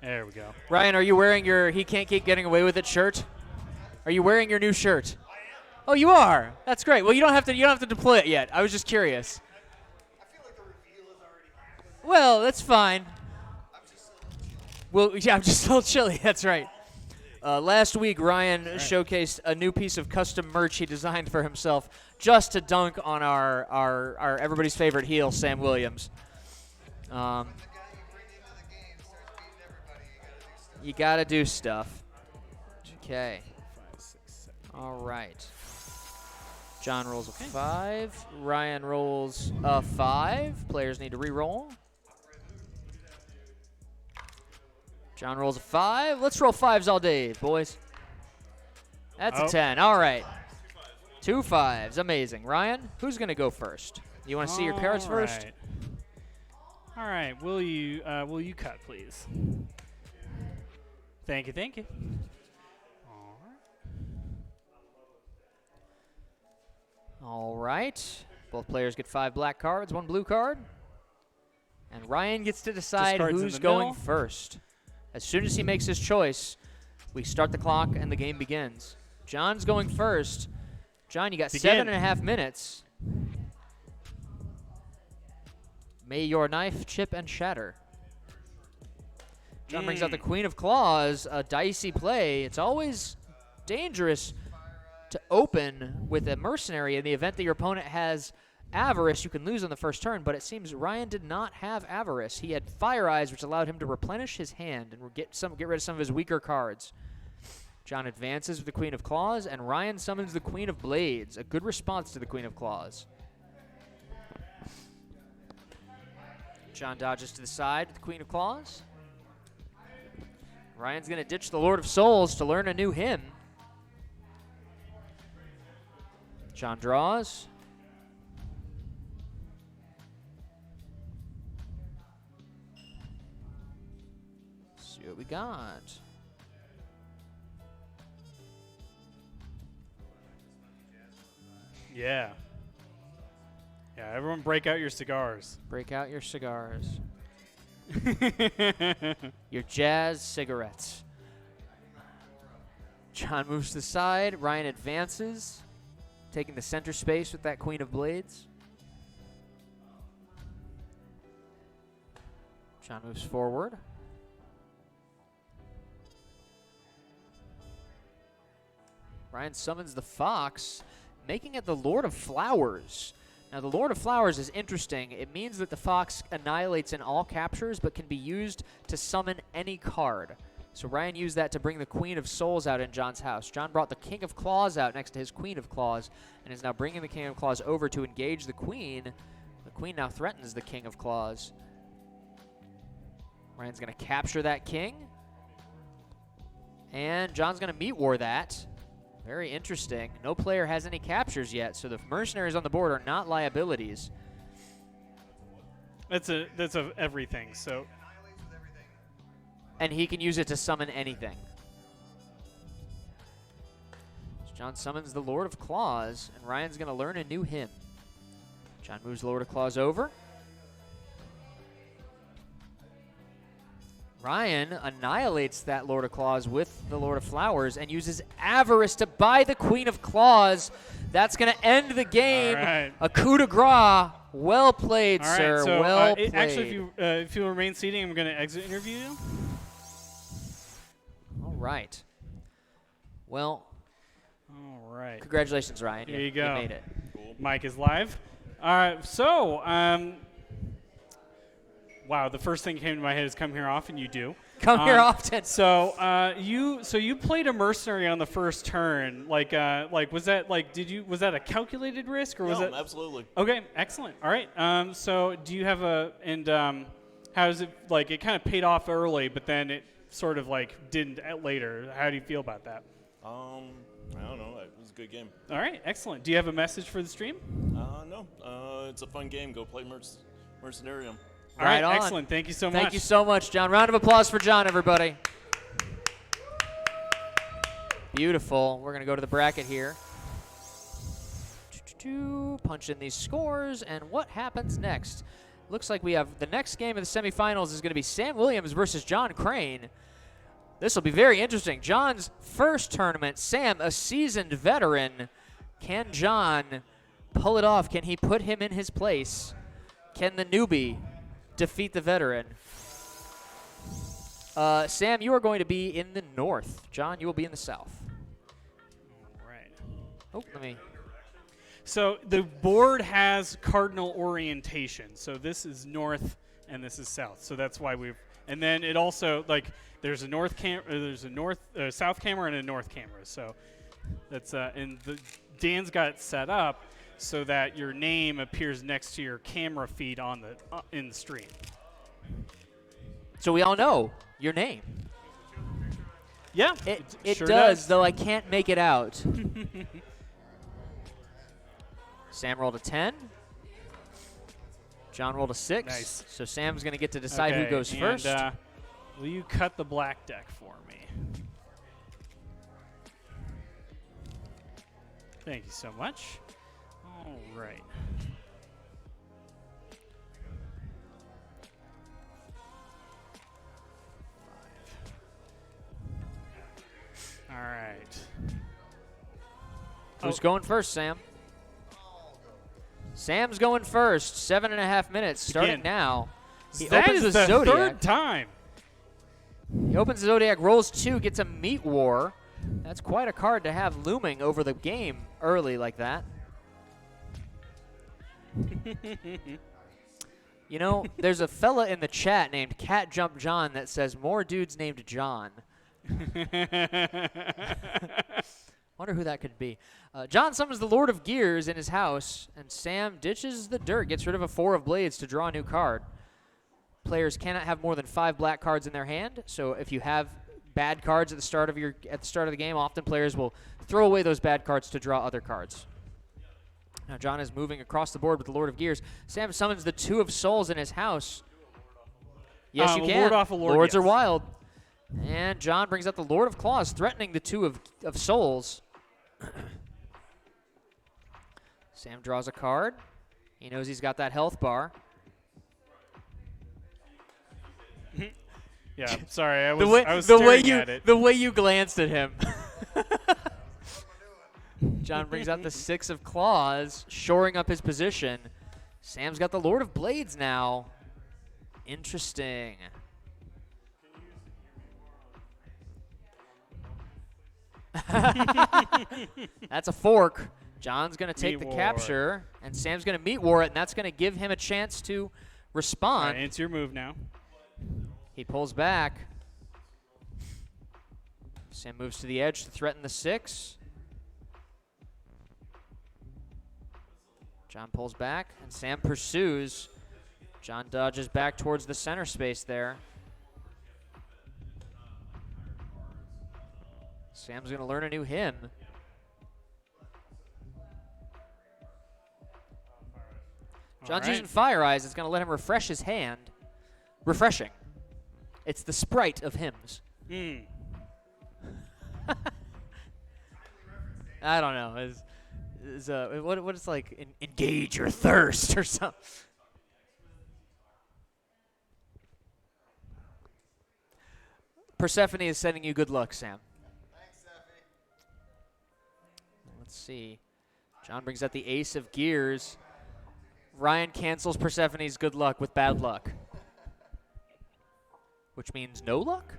There we go. Ryan, are you wearing your "He Can't Keep Getting Away with It" shirt? Are you wearing your new shirt? I am. Oh, you are. That's great. Well, you don't have to deploy it yet. I was just curious. I feel like the reveal has already happened. Well, that's fine. I'm just a little chilly. That's right. Last week, Ryan showcased a new piece of custom merch he designed for himself just to dunk on our everybody's favorite heel, Sam Williams. You gotta do stuff. Okay. All right. John rolls a 5. Ryan rolls a 5. Players need to re-roll. John rolls a 5. Let's roll 5s all day, boys. That's a 10. All right. 2 5s. Amazing. Ryan, who's going to go first? You want to see your cards first? All right. Will you cut, please? Thank you. All right. Both players get 5 black cards, 1 blue card. And Ryan gets to decide who's going first. As soon as he makes his choice, we start the clock and the game begins. John's going first. John, you got 7.5 minutes. May your knife chip and shatter. John brings out the Queen of Claws, a dicey play. It's always dangerous to open with a Mercenary in the event that your opponent has Avarice. You can lose on the first turn, but it seems Ryan did not have Avarice. He had Fire Eyes, which allowed him to replenish his hand and get rid of some of his weaker cards. John advances with the Queen of Claws, and Ryan summons the Queen of Blades. A good response to the Queen of Claws. John dodges to the side with the Queen of Claws. Ryan's going to ditch the Lord of Souls to learn a new hymn. John draws. See what we got. Yeah. Yeah, everyone break out your cigars. Break out your cigars. Your jazz cigarettes. John moves to the side. Ryan advances, taking the center space with that Queen of Blades. John moves forward. Ryan summons the Fox, making it the Lord of Flowers. Now, the Lord of Flowers is interesting. It means that the Fox annihilates in all captures, but can be used to summon any card. So Ryan used that to bring the Queen of Souls out in John's house. John brought the King of Claws out next to his Queen of Claws, and is now bringing the King of Claws over to engage the Queen. The Queen now threatens the King of Claws. Ryan's going to capture that King, and John's going to meat war that. Very interesting. No player has any captures yet, so the mercenaries on the board are not liabilities. That's a everything. So, and he can use it to summon anything. So John summons the Lord of Claws, and Ryan's going to learn a new hymn. John moves Lord of Claws over. Ryan annihilates that Lord of Claws with the Lord of Flowers and uses Avarice to buy the Queen of Claws. That's going to end the game. All right. A coup de grace. Well played, all right, sir. so, well played. actually, if you remain seating, I'm going to exit interview you. All right. Well, All right. congratulations, Ryan. There you go. You made it. Mic is live. All right. So, wow, the first thing that came to my head is come here often. You do. Come here often. So you played a mercenary on the first turn. Was that was that a calculated risk or was it? Absolutely. Okay, excellent. All right. So do you have how does it it kind of paid off early, but then it sort of didn't later. How do you feel about that? I don't know. It was a good game. All right, excellent. Do you have a message for the stream? No. It's a fun game. Go play Mercenarium. All right, on. excellent. Thank you so much. Thank you so much, John. Round of applause for John, everybody. Beautiful. We're going to go to the bracket here. Punch in these scores, and what happens next? Looks like we have the next game of the semifinals is going to be Sam Williams versus John Crane. This will be very interesting. John's first tournament. Sam, a seasoned veteran. Can John pull it off? Can he put him in his place? Can the newbie defeat the veteran? Sam, you are going to be in the north. John, you will be in the south. All right. Oh, let me. So the board has cardinal orientation. So this is north and this is south. So that's why we've. And then it also there's a south camera and a north camera. So that's and Dan's got it set up so that your name appears next to your camera feed on the in the stream. So we all know your name. Yeah, It sure does, though I can't make it out. Sam rolled a 10. John rolled a 6. Nice. So Sam's going to get to decide who Okay, goes and, first. Will you cut the black deck for me? Thank you so much. All right. All right. Who's going first, Sam? Sam's going first. 7.5 minutes starting Again. now. He That opens is the the Zodiac. third time. He opens the Zodiac, rolls 2, gets a Meat War. That's quite a card to have looming over the game early like that. You know, there's a fella in the chat named Cat Jump John that says more dudes named John. Wonder who that could be. John summons the Lord of Gears in his house, and Sam ditches the dirt, gets rid of a 4 of Blades to draw a new card. Players cannot have more than 5 black cards in their hand, so if you have bad cards at the start of the game. Often players will throw away those bad cards to draw other cards. Now John is moving across the board with the Lord of Gears. Sam summons the Two of Souls in his house. Yes, you can. Lord off a Lord, Lords yes. are wild. And John brings out the Lord of Claws, threatening the Two of Souls. Sam draws a card. He knows he's got that health bar. Yeah, sorry, I was staring at it. The way you glanced at him. John brings out the Six of Claws, shoring up his position. Sam's got the Lord of Blades now. Interesting. That's a fork. John's going to take the capture, and Sam's going to meet war it, and that's going to give him a chance to respond. All right, it's your move now. He pulls back. Sam moves to the edge to threaten the 6. John pulls back, and Sam pursues. John dodges back towards the center space there. Sam's going to learn a new hymn. John's using Fire Eyes. It's going to let him refresh his hand. Refreshing. It's the sprite of hymns. I don't know. What is like engage your thirst or something? Persephone is sending you good luck, Sam. Thanks, Seffi. Let's see. John brings out the Ace of Gears. Ryan cancels Persephone's good luck with bad luck. Which means no luck?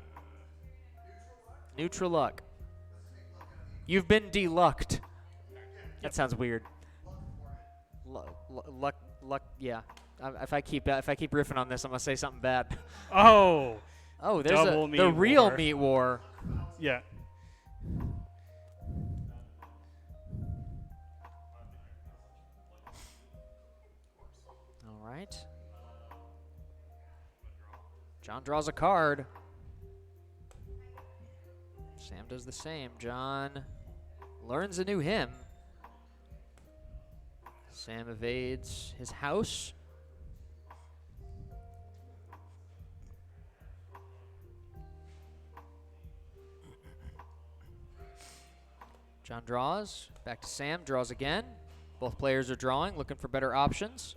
Neutral luck. You've been delucked. That sounds weird. Luck, yeah. If I keep riffing on this, I'm gonna say something bad. Oh, there's the real meat war. Yeah. All right. John draws a card. Sam does the same. John learns a new hymn. Sam evades his house. John draws. Back to Sam. Draws again. Both players are drawing, looking for better options.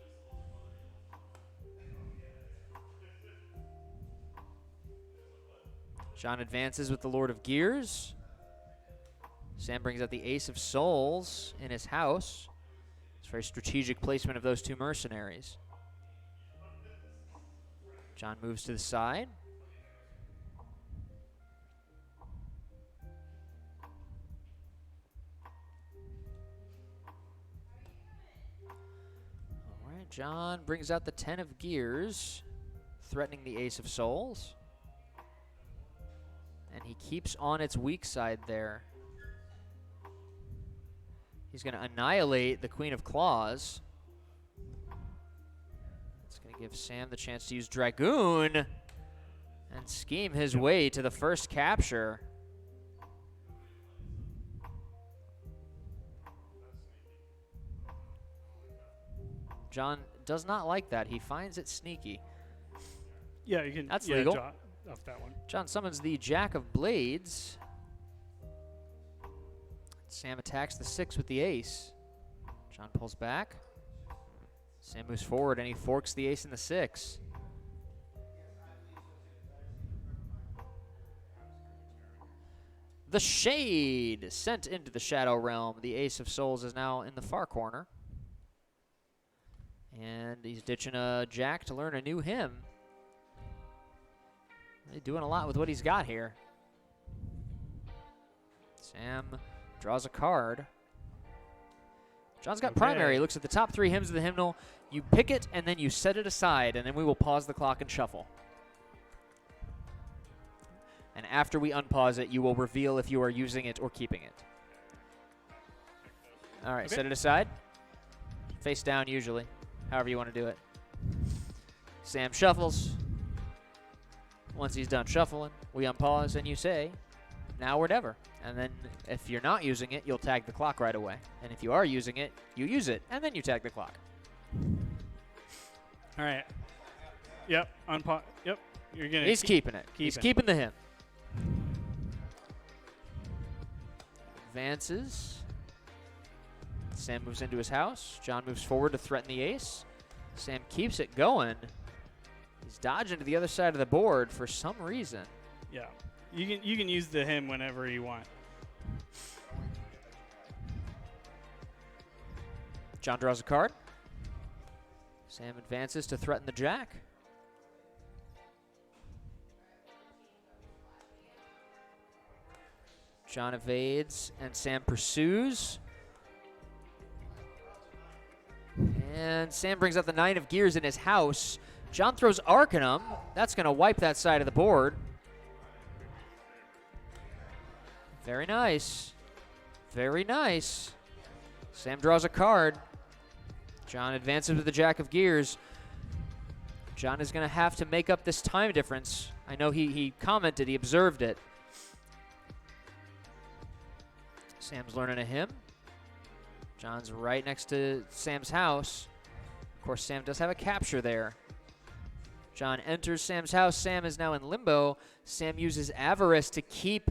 John advances with the Lord of Gears. Sam brings out the Ace of Souls in his house. It's a very strategic placement of those two mercenaries. John moves to the side. All right, John brings out the 10 of Gears, threatening the Ace of Souls. And he keeps on its weak side there. He's going to annihilate the Queen of Claws. It's going to give Sam the chance to use Dragoon and scheme his way to the first capture. John does not like that. He finds it sneaky. Yeah, you can. That's legal. Draw off that one. John summons the Jack of Blades. Sam attacks the 6 with the Ace. John pulls back. Sam moves forward and he forks the Ace and the 6. The Shade sent into the Shadow Realm. The Ace of Souls is now in the far corner. And he's ditching a Jack to learn a new hymn. He's doing a lot with what he's got here. Sam draws a card. John's got primary. He looks at the top 3 hymns of the hymnal. You pick it, and then you set it aside, and then we will pause the clock and shuffle. And after we unpause it, you will reveal if you are using it or keeping it. All right, set it aside. Face down, usually. However you want to do it. Sam shuffles. Once he's done shuffling, we unpause and you say, now or never. And then if you're not using it, you'll tag the clock right away. And if you are using it, you use it, and then you tag the clock. All right. Yep. Unpause. Yep. You're gonna. He's keeping it. He's keeping the him. Advances. Sam moves into his house. John moves forward to threaten the ace. Sam keeps it going. He's dodging to the other side of the board for some reason. Yeah. You can use the him whenever you want. John draws a card. Sam advances to threaten the jack. John evades, and Sam pursues. And Sam brings out the 9 of gears in his house. John throws Arcanum. That's going to wipe that side of the board. Very nice. Very nice. Sam draws a card. John advances with the jack of gears. John is going to have to make up this time difference. I know he commented, he observed it. Sam's learning a hymn. John's right next to Sam's house. Of course, Sam does have a capture there. John enters Sam's house. Sam is now in limbo. Sam uses Avarice to keep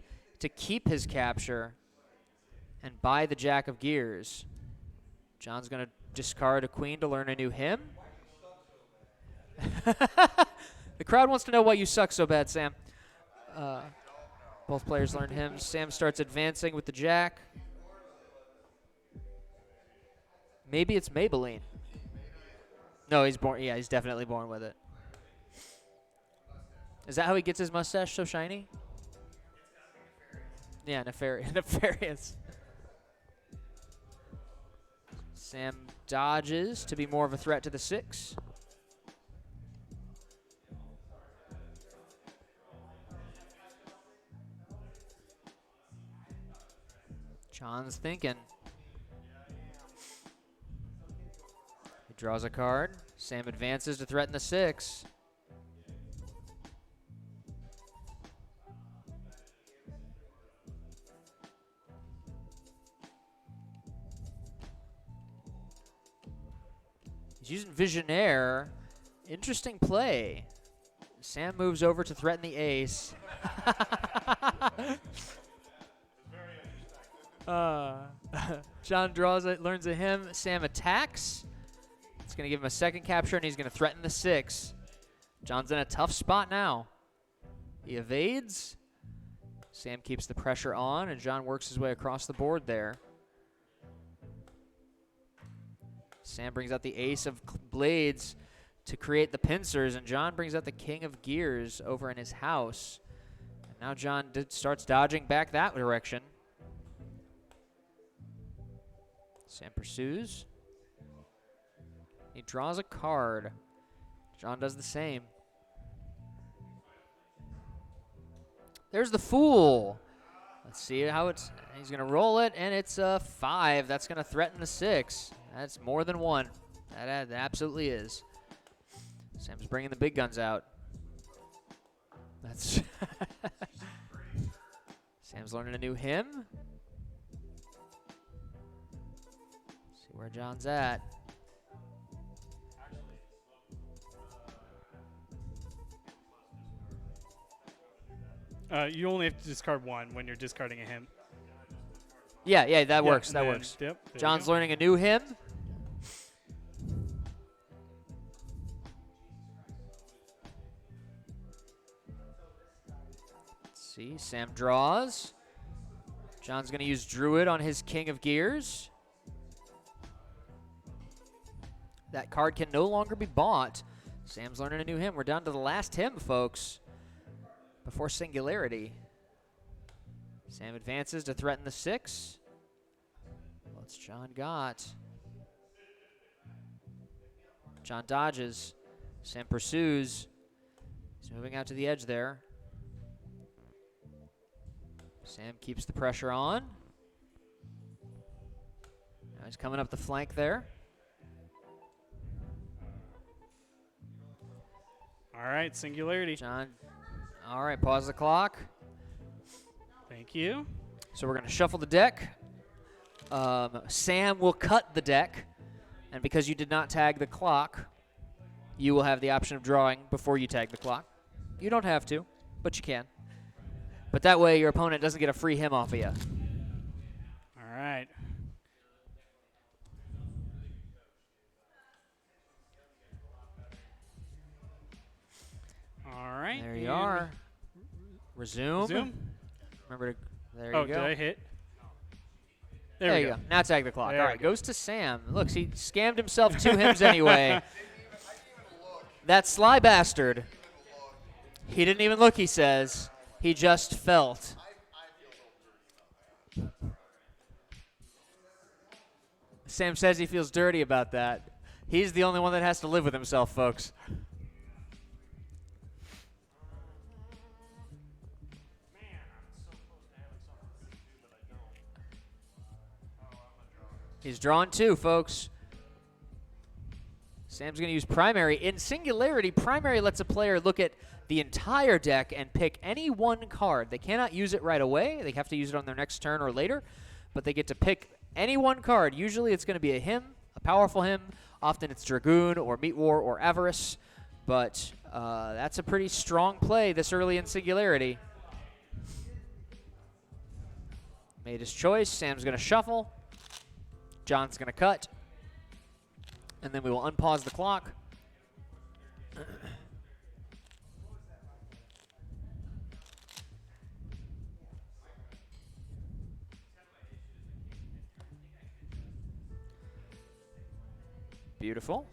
his capture and buy the jack of gears. John's going to discard a queen to learn a new hymn. The crowd wants to know why you suck so bad, Sam. Both players learn hymns. Sam starts advancing with the jack. Maybe it's Maybelline. No, he's born. Yeah, he's definitely born with it. Is that how he gets his mustache so shiny? Yeah, nefarious. Sam dodges to be more of a threat to the 6. John's thinking. He draws a card. Sam advances to threaten the 6. He's using Visionaire. Interesting play. Sam moves over to threaten the ace. John draws it, learns a hymn. Sam attacks. It's going to give him a second capture, and he's going to threaten the 6. John's in a tough spot now. He evades. Sam keeps the pressure on, and John works his way across the board there. Sam brings out the ace of blades to create the pincers, and John brings out the king of gears over in his house. And now John starts dodging back that direction. Sam pursues. He draws a card. John does the same. There's the Fool. Let's see how it's. He's going to roll it, and it's a 5. That's going to threaten the 6. That's more than 1. That absolutely is. Sam's bringing the big guns out. That's. Sam's learning a new hymn. See where John's at. You only have to discard 1 when you're discarding a hymn. Yeah, that works. That works. Yep, John's learning a new hymn. Let's see, Sam draws. John's going to use Druid on his King of Gears. That card can no longer be bought. Sam's learning a new hymn. We're down to the last hymn, folks, before Singularity. Sam advances to threaten the 6. What's John got? John dodges. Sam pursues. He's moving out to the edge there. Sam keeps the pressure on. Now he's coming up the flank there. All right, Singularity. John. All right, pause the clock. Thank you. So we're going to shuffle the deck. Sam will cut the deck, and because you did not tag the clock, you will have the option of drawing before you tag the clock. You don't have to, but you can. But that way your opponent doesn't get a free him off of you. All right. All right. There you are. Resume. Remember to, there you go. Oh, did I hit? There you go. Now tag the clock. All right, goes to Sam. Look, he scammed himself 2 hymns anyway. That sly bastard. He didn't even look, he says. He just felt. Sam says he feels dirty about that. He's the only one that has to live with himself, folks. He's drawn 2, folks. Sam's going to use primary. In Singularity, primary lets a player look at the entire deck and pick any one card. They cannot use it right away. They have to use it on their next turn or later, but they get to pick any one card. Usually it's going to be a hymn, a powerful hymn. Often it's Dragoon or Meat War or Avarice, but that's a pretty strong play this early in Singularity. Made his choice. Sam's going to shuffle. John's going to cut. And then we will unpause the clock. Beautiful. All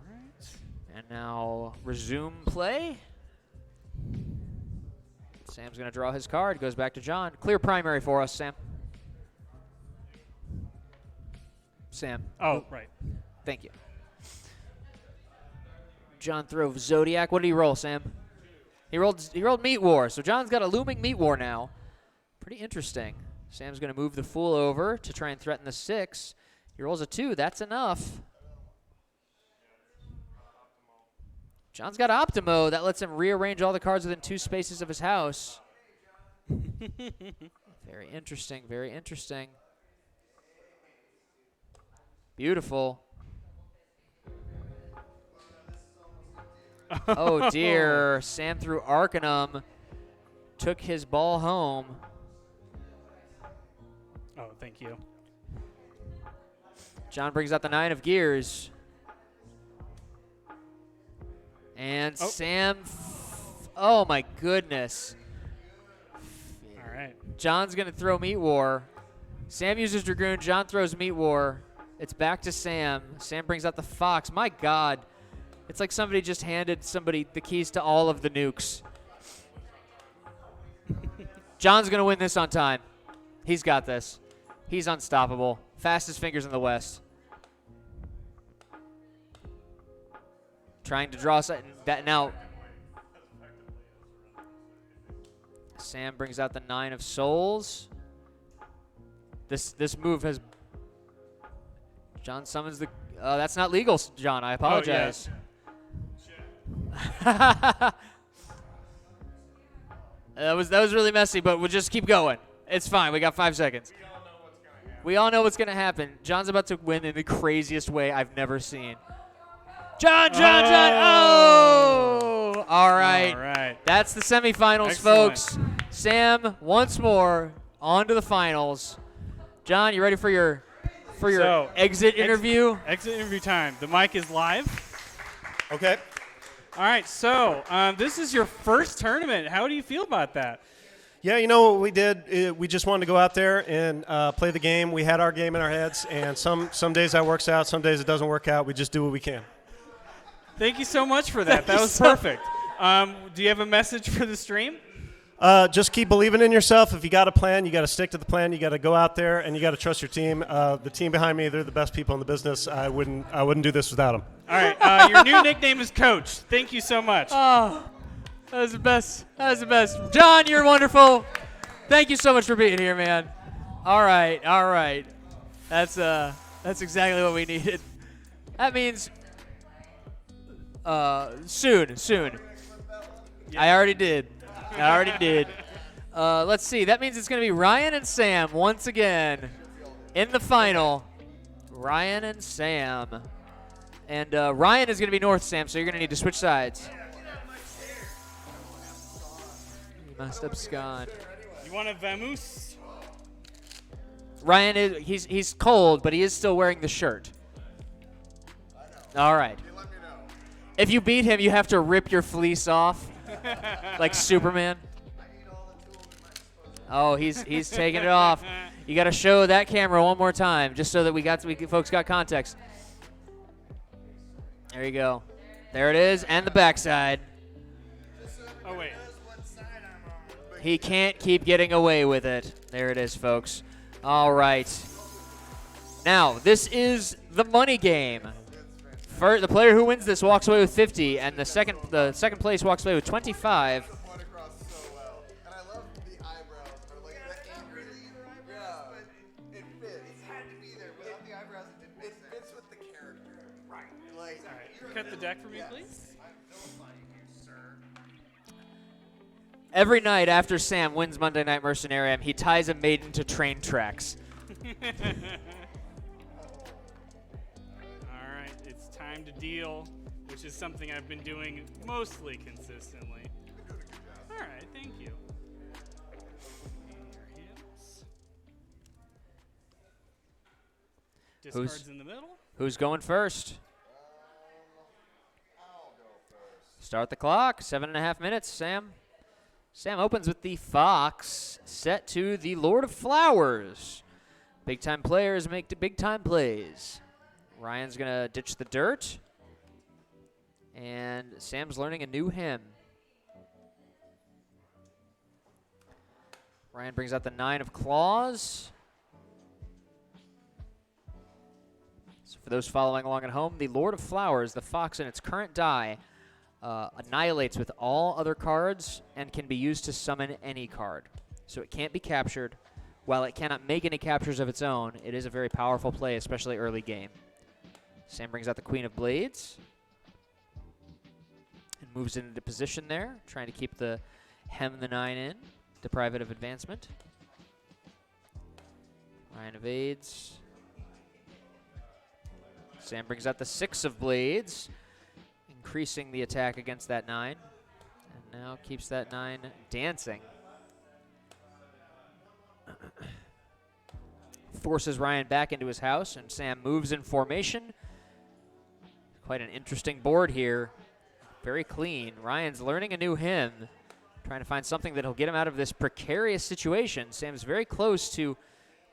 right. And now resume play. Sam's going to draw his card. Goes back to John. Clear primary for us, Sam. Sam. Oh, right. Thank you. John throws Zodiac. What did he roll, Sam? He rolled Meat War. So John's got a looming Meat War now. Pretty interesting. Sam's going to move the Fool over to try and threaten the 6. He rolls a 2. That's enough. John's got Optimo. That lets him rearrange all the cards within 2 spaces of his house. Very interesting. Very interesting. Beautiful. Oh, dear. Sam threw Arcanum. Took his ball home. Oh, thank you. John brings out the 9 of gears. And Sam, oh my goodness. All right. John's going to throw Meat War. Sam uses Dragoon. John throws Meat War. It's back to Sam. Sam brings out the Fox. My God. It's like somebody just handed somebody the keys to all of the nukes. John's going to win this on time. He's got this. He's unstoppable. Fastest fingers in the West. Trying to draw something that now. Sam brings out the 9 of Souls. This move has. John summons the. That's not legal, John. I apologize. That was really messy, but we'll just keep going. It's fine. We got 5 seconds. We all know what's going to happen. John's about to win in the craziest way I've never seen. John! Oh! All right. All right. That's the semifinals, Excellent. folks. Sam, once more, on to the finals. John, you ready for your exit interview? Exit interview time. The mic is live. Okay. All right. So this is your first tournament. How do you feel about that? Yeah, you know what we did? We just wanted to go out there and play the game. We had our game in our heads, and some days that works out, some days it doesn't work out. We just do what we can. Thank you so much for that. That was perfect. Do you have a message for the stream? Just keep believing in yourself. If you got a plan, you got to stick to the plan. You got to go out there, and you got to trust your team. The team behind me, they're the best people in the business. I wouldn't do this without them. All right. Your new nickname is Coach. Thank you so much. Oh, that was the best. That was the best. John, you're wonderful. Thank you so much for being here, man. All right. That's exactly what we needed. That means soon. I already did. Let's see. That means it's going to be Ryan and Sam once again in the final. Ryan and Sam. And Ryan is going to be north, Sam, so you're going to need to switch sides. You must abscond. You want a vamoose? Ryan is he's cold, but he is still wearing the shirt. All right. If you beat him, you have to rip your fleece off, like Superman. Oh, he's taking it off. You got to show that camera one more time, just so that we folks got context. There you go. There it is, and the backside. Oh wait. He can't keep getting away with it. There it is, folks. All right. Now, this is the money game. The player who wins this walks away with 50, and the second place walks away with 25. Cut the deck for me, please. Every night after Sam wins Monday Night Mercenarium, he ties a maiden to train tracks. All right, it's time to deal, which is something I've been doing mostly consistently. All right, thank you. In your hands. Discards in the middle. Who's going first? Start the clock. 7.5 minutes, Sam. Sam opens with the Fox, set to the Lord of Flowers. Big-time players make the big-time plays. Ryan's going to ditch the dirt. And Sam's learning a new hymn. Ryan brings out the 9 of claws. So for those following along at home, the Lord of Flowers, the Fox in its current die, annihilates with all other cards and can be used to summon any card. So it can't be captured. While it cannot make any captures of its own, it is a very powerful play, especially early game. Sam brings out the Queen of Blades and moves into position there, trying to keep the hem the 9 in, deprive it of advancement. Ryan evades. Sam brings out the 6 of Blades, increasing the attack against that 9, and now keeps that 9 dancing. Forces Ryan back into his house, and Sam moves in formation. Quite an interesting board here. Very clean. Ryan's learning a new hymn, trying to find something that'll get him out of this precarious situation. Sam's very close to,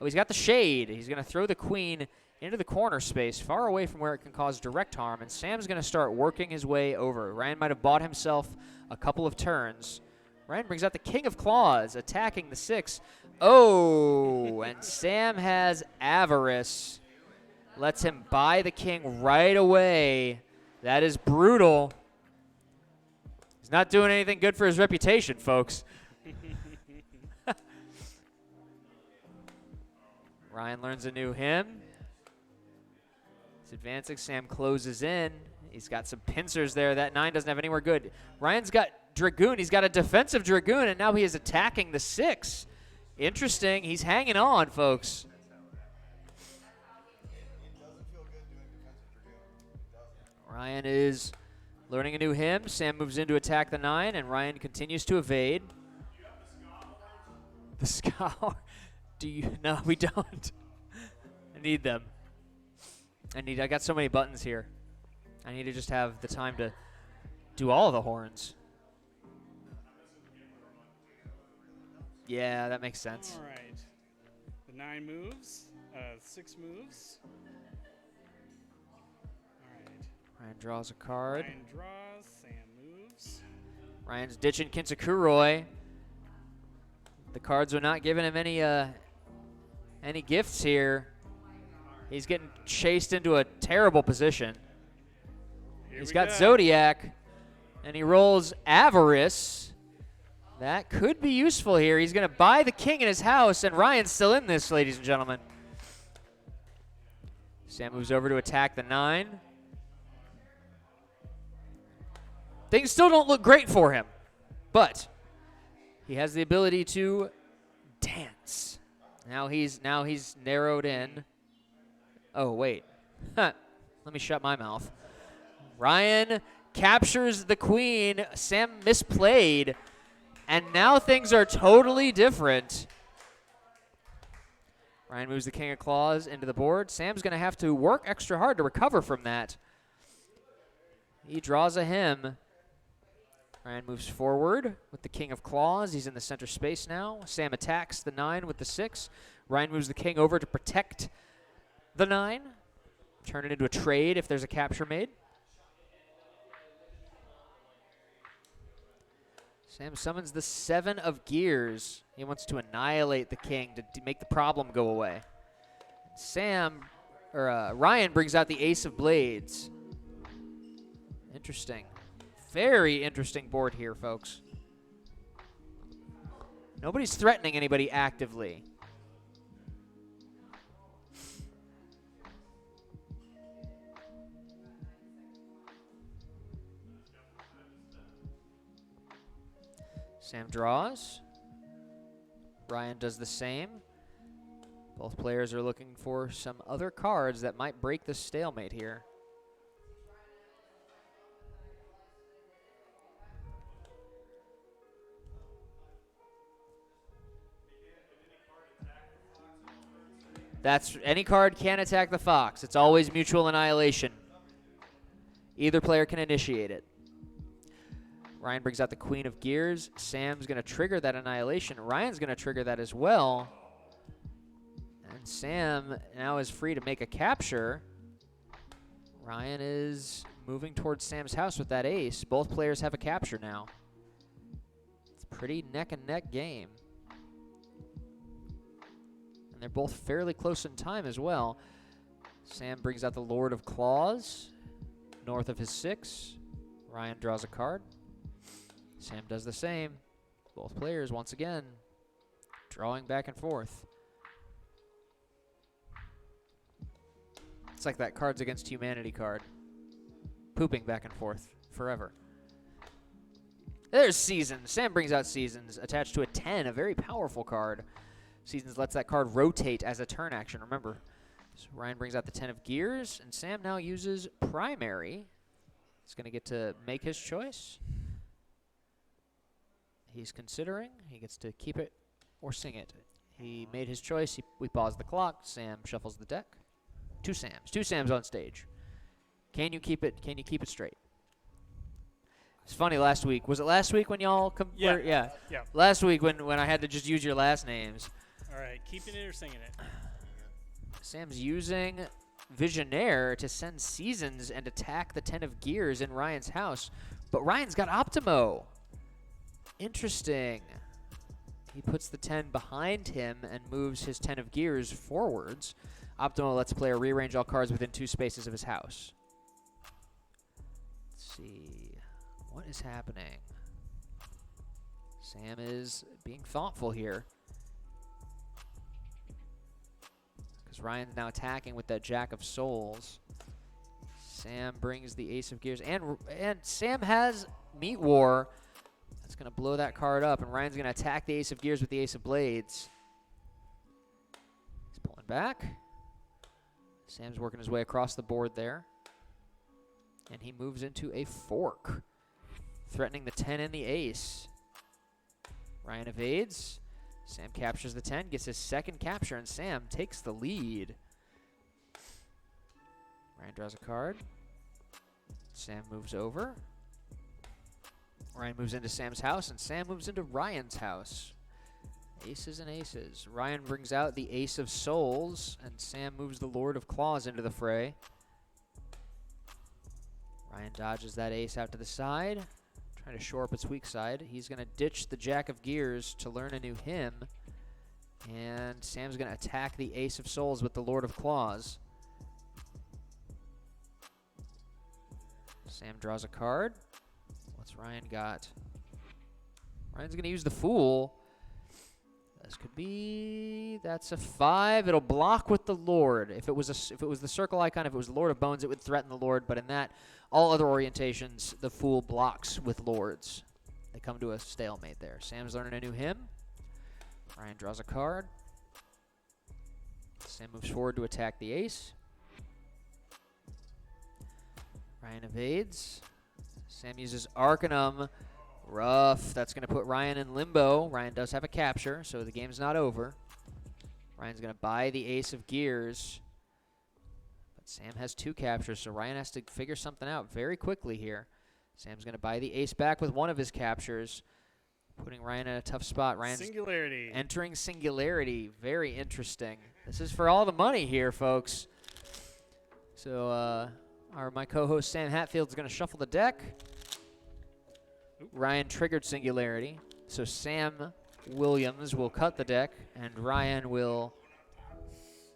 oh, he's got the shade. He's going to throw the queen into the corner space, far away from where it can cause direct harm, and Sam's going to start working his way over. Ryan might have bought himself a couple of turns. Ryan brings out the King of Claws, attacking the 6. Oh, and Sam has Avarice. Lets him buy the king right away. That is brutal. He's not doing anything good for his reputation, folks. Ryan learns a new hymn. He's advancing. Sam closes in. He's got some pincers there. That 9 doesn't have anywhere good. Ryan's got Dragoon. He's got a defensive Dragoon, and now he is attacking the 6. Interesting. He's hanging on, folks. Ryan is learning a new hymn. Sam moves in to attack the 9, and Ryan continues to evade. The Scour. Do you? No, we don't. I need them. I got so many buttons here. I need to just have the time to do all the horns. Yeah, that makes sense. All right. The 9 moves. 6 moves. All right. Ryan draws a card. Ryan draws. Sam moves. Ryan's ditching Kinsakuroi. The cards are not giving him any gifts here. He's getting chased into a terrible position. He's got Zodiac, and he rolls Avarice. That could be useful here. He's going to buy the king in his house, and Ryan's still in this, ladies and gentlemen. Sam moves over to attack the 9. Things still don't look great for him. But he has the ability to dance. Now he's narrowed in. Oh, wait. Let me shut my mouth. Ryan captures the queen. Sam misplayed. And now things are totally different. Ryan moves the king of claws into the board. Sam's going to have to work extra hard to recover from that. He draws a hem. Ryan moves forward with the king of claws. He's in the center space now. Sam attacks the 9 with the 6. Ryan moves the king over to protect the 9. Turn it into a trade if there's a capture made. Sam summons the 7 of gears. He wants to annihilate the king to make the problem go away. Ryan brings out the ace of blades. Interesting. Very interesting board here, folks. Nobody's threatening anybody actively. Sam draws. Ryan does the same. Both players are looking for some other cards that might break the stalemate here. Any card can attack the fox. It's always mutual annihilation. Either player can initiate it. Ryan brings out the queen of gears. Sam's going to trigger that annihilation. Ryan's going to trigger that as well. And Sam now is free to make a capture. Ryan is moving towards Sam's house with that ace. Both players have a capture now. It's a pretty neck and neck game. And they're both fairly close in time as well. Sam brings out the Lord of Claws north of his 6. Ryan draws a card. Sam does the same. Both players, once again, drawing back and forth. It's like that Cards Against Humanity card. Pooping back and forth forever. There's Seasons. Sam brings out Seasons attached to a 10, a very powerful card. Seasons lets that card rotate as a turn action, remember. So Ryan brings out the 10 of gears, and Sam now uses Primary. He's going to get to make his choice. He's considering. He gets to keep it or sing it. He made his choice. We pause the clock. Sam shuffles the deck. Two Sams on stage. Can you keep it? Can you keep it straight? It's funny. Last week, was it last week when y'all Yeah. Last week when I had to just use your last names. All right, keeping it or singing it? Sam's using Visionaire to send Seasons and attack the 10 of gears in Ryan's house, but Ryan's got Optimo. Interesting. He puts the 10 behind him and moves his 10 of gears forwards. Optimo lets a player rearrange all cards within 2 spaces of his house. Let's see. What is happening? Sam is being thoughtful here. Because Ryan's now attacking with that Jack of Souls. Sam brings the Ace of Gears. And Sam has Meat War. That's going to blow that card up. And Ryan's going to attack the Ace of Gears with the Ace of Blades. He's pulling back. Sam's working his way across the board there. And he moves into a fork, threatening the 10 and the ace. Ryan evades. Sam captures the 10, gets his second capture, and Sam takes the lead. Ryan draws a card. Sam moves over. Ryan moves into Sam's house, and Sam moves into Ryan's house. Aces and aces. Ryan brings out the Ace of Souls, and Sam moves the Lord of Claws into the fray. Ryan dodges that ace out to the side, trying to shore up its weak side. He's going to ditch the Jack of Gears to learn a new hymn, and Sam's going to attack the Ace of Souls with the Lord of Claws. Sam draws a card. What's Ryan got? Ryan's going to use the Fool. This could be, that's a 5. It'll block with the Lord. If it was the circle icon, if it was the Lord of Bones, it would threaten the Lord. But in that, all other orientations, the Fool blocks with Lords. They come to a stalemate there. Sam's learning a new hymn. Ryan draws a card. Sam moves forward to attack the ace. Ryan evades. Sam uses Arcanum. Rough. That's going to put Ryan in limbo. Ryan does have a capture, so the game's not over. Ryan's going to buy the ace of gears. But Sam has 2 captures, so Ryan has to figure something out very quickly here. Sam's going to buy the ace back with one of his captures, putting Ryan in a tough spot. Ryan's Singularity. entering Singularity. Very interesting. This is for all the money here, folks. So my co-host Sam Hatfield's going to shuffle the deck. Ryan triggered Singularity, so Sam Williams will cut the deck, and Ryan will...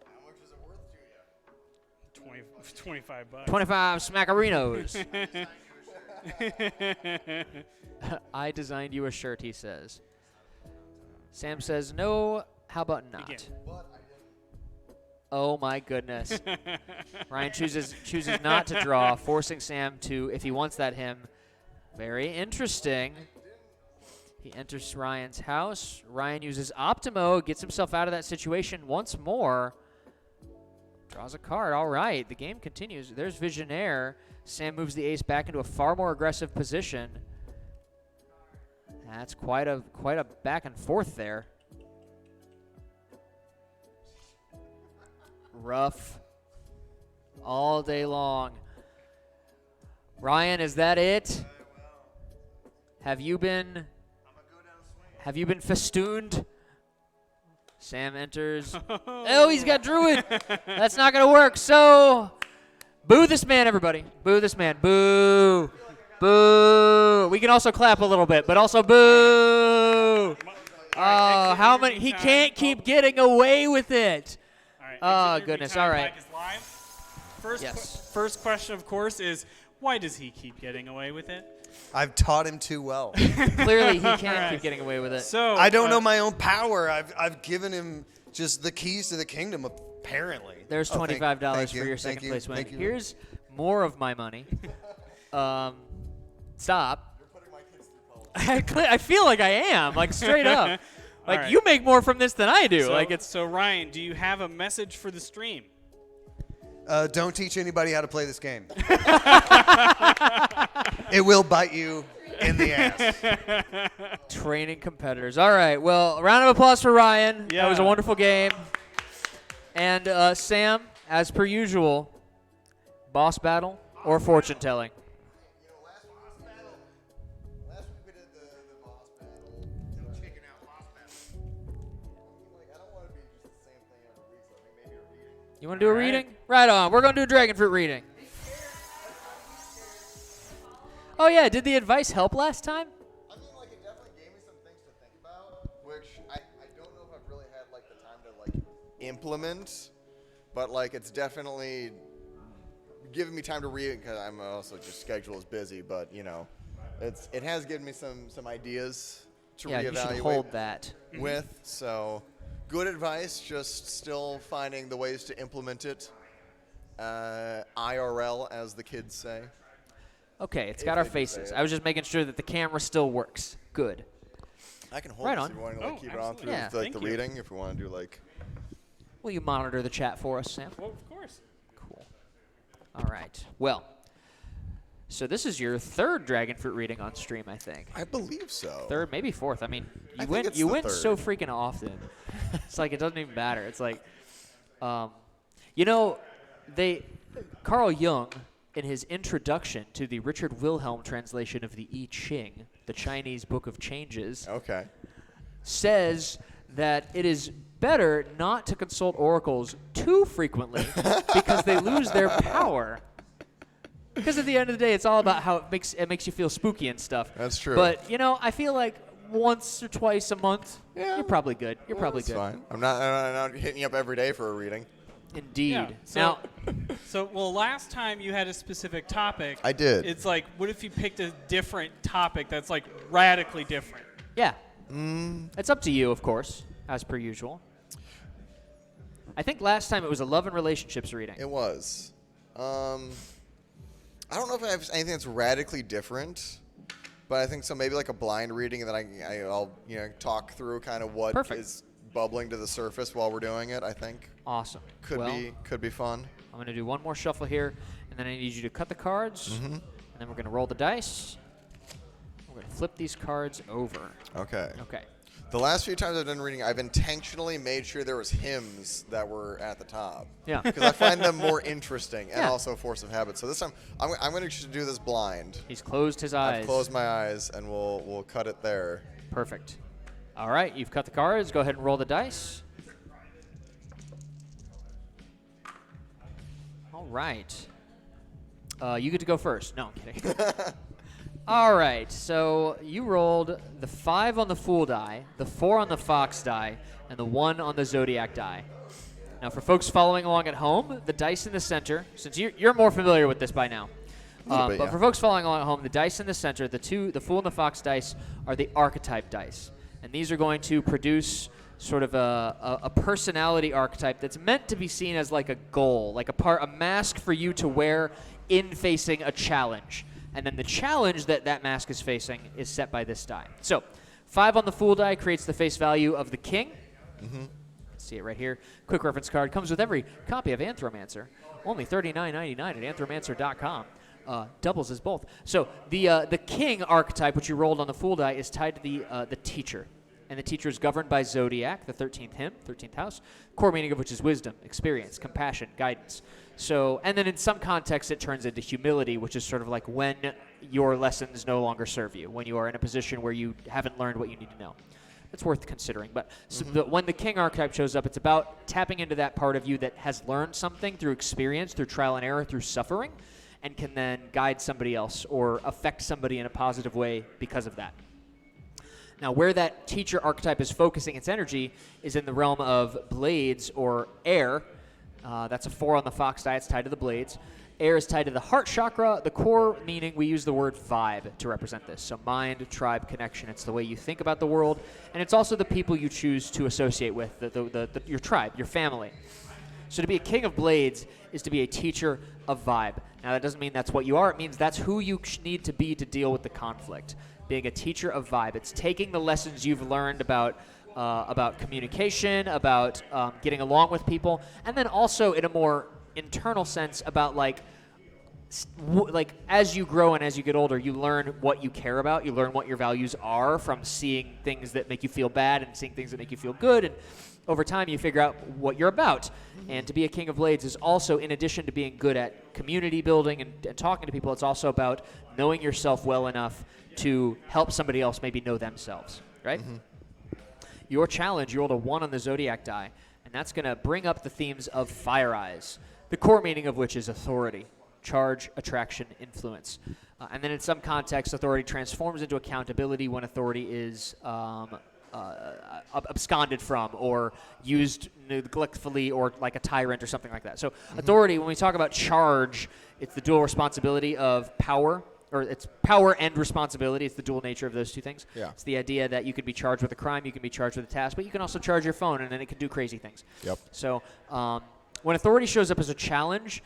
How much is it worth to you? $25. 25 smackerinos. I designed you a shirt, he says. Sam says, no, how about not? Begin. Oh my goodness. Ryan chooses not to draw, forcing Sam to, if he wants that hymn. Very interesting. He enters Ryan's house. Ryan uses Optimo, gets himself out of that situation once more. Draws a card. All right, the game continues. There's Visionaire. Sam moves the ace back into a far more aggressive position. That's quite a back and forth there. Rough all day long. Ryan, is that it? Have you been festooned? Sam enters. Oh, he's got Druid. That's not going to work. So, boo this man, everybody. Boo this man. Boo. Boo. We can also clap a little bit, but also boo. Oh, how many? He can't keep getting away with it. Oh, goodness. All right. First question, of course, is why does he keep getting away with it? I've taught him too well. Clearly, he can't keep getting away with it. So I don't know my own power. I've given him just the keys to the kingdom, apparently. There's $25 for your second place win. Here's more of my money. Stop. You're putting my kids through college. I feel like I am, like straight up. Like right. you make more from this than I do. So Ryan, do you have a message for the stream? Don't teach anybody how to play this game. It will bite you in the ass. Training competitors. All right. Well, a round of applause for Ryan. Yeah. That was a wonderful game. And Sam, as per usual, boss battle or fortune telling. You know, last week we did the boss battle. Chicken out boss battle. Like, I don't want to be just the same thing every week, so I think maybe a reading. You want to do a reading? Right on. We're going to do a dragon fruit reading. Oh, yeah. Did the advice help last time? I mean, like, it definitely gave me some things to think about, which I don't know if I've really had, like, the time to, like, implement, but, like, it's definitely giving me time to read it because I'm also just schedule is busy, but, you know, it has given me some ideas to Yeah, reevaluate you should hold that. with, so good advice, just still finding the ways to implement it, IRL, as the kids say. Okay, it's got our faces. I was just making sure that the camera still works. Good. I can hold Right this on. if you want to like, keep it on through Yeah. like, the Thank you. reading, if we want to do like... Will you monitor the chat for us, Sam? Well, of course. Cool. All right. Well, so this is your third dragon fruit reading on stream, I think. I believe so. Third, maybe fourth. I mean, I you think it's you the win third. so freaking often. It's like it doesn't even matter. It's like, you know, Carl Jung, in his introduction to the Richard Wilhelm translation of the I Ching, the Chinese Book of Changes, Okay. says that it is better not to consult oracles too frequently because they lose their power. Because at the end of the day, it's all about how it makes you feel spooky and stuff. That's true. But you know, I feel like once or twice a month, Yeah. you're probably good. You're probably That's good. fine. I'm not hitting you up every day for a reading. Indeed. Yeah. Now, Well, last time you had a specific topic. I did. It's like, what if you picked a different topic that's like radically different? yeah, it's up to you, of course, as per usual. I think last time it was a love and relationships reading. It was. I don't know if I have anything that's radically different, But I think so. Maybe like a blind reading, and then I'll talk through kind of what Perfect. is bubbling to the surface while we're doing it. I think Awesome. could be fun. I'm going to do one more shuffle here, and then I need you to cut the cards, and then we're going to roll the dice. We're going to flip these cards over. Okay. Okay. The last few times I've done reading, I've intentionally made sure there was hymns that were at the top. Yeah. Because I find them more interesting and Yeah. also force of habit. So this time, I'm going to do this blind. He's closed his eyes. I've closed my eyes, and we'll cut it there. Perfect. All right, you've cut the cards. Go ahead and roll the dice. All right. You get to go first. No, I'm kidding. All right, so you rolled the 5 on the Fool die, the 4 on the Fox die, and the 1 on the Zodiac die. Now, for folks following along at home, the dice in the center, since you're more familiar with this by now, Bit, but yeah. for folks following along at home, the dice in the center, the Fool and the Fox dice, are the archetype dice. And these are going to produce sort of a personality archetype that's meant to be seen as like a goal, like a mask for you to wear in facing a challenge. And then the challenge that mask is facing is set by this die. So 5 on the Fool die creates the face value of the king. See it right here. Quick reference card comes with every copy of Anthromancer. Only $39.99 at anthromancer.com. Doubles as both. So the king archetype, which you rolled on the Fool die, is tied to the teacher. And the teacher is governed by Zodiac, the 13th hymn, 13th house, core meaning of which is wisdom, experience, compassion, guidance. So, and then in some contexts it turns into humility, which is sort of like when your lessons no longer serve you, when you are in a position where you haven't learned what you need to know. It's worth considering. But when the king archetype shows up, it's about tapping into that part of you that has learned something through experience, through trial and error, through suffering, and can then guide somebody else or affect somebody in a positive way because of that. Now, where that teacher archetype is focusing its energy is in the realm of blades or air. That's a 4 on the Fox die. It's tied to the blades. Air is tied to the heart chakra. The core meaning, we use the word vibe to represent this. So mind, tribe, connection. It's the way you think about the world. And it's also the people you choose to associate with, your tribe, your family. So to be a king of blades is to be a teacher of vibe. Now, that doesn't mean that's what you are. It means that's who you need to be to deal with the conflict. Being a teacher of vibe. It's taking the lessons you've learned about communication, about getting along with people, and then also in a more internal sense about like as you grow and as you get older, you learn what you care about. You learn what your values are from seeing things that make you feel bad and seeing things that make you feel good. And over time, you figure out what you're about. And to be a king of blades is also, in addition to being good at community building and talking to people, it's also about knowing yourself well enough to help somebody else maybe know themselves, right? Your challenge, you rolled a 1 on the Zodiac die, and that's going to bring up the themes of Fire Eyes, the core meaning of which is authority, charge, attraction, influence. And then in some contexts, authority transforms into accountability when authority is absconded from or used neglectfully or like a tyrant or something like that. So authority, when we talk about charge, it's the dual responsibility of power, or it's power and responsibility. It's the dual nature of those two things. Yeah. It's the idea that you can be charged with a crime, you can be charged with a task, but you can also charge your phone, and then it can do crazy things. Yep. So when authority shows up as a challenge,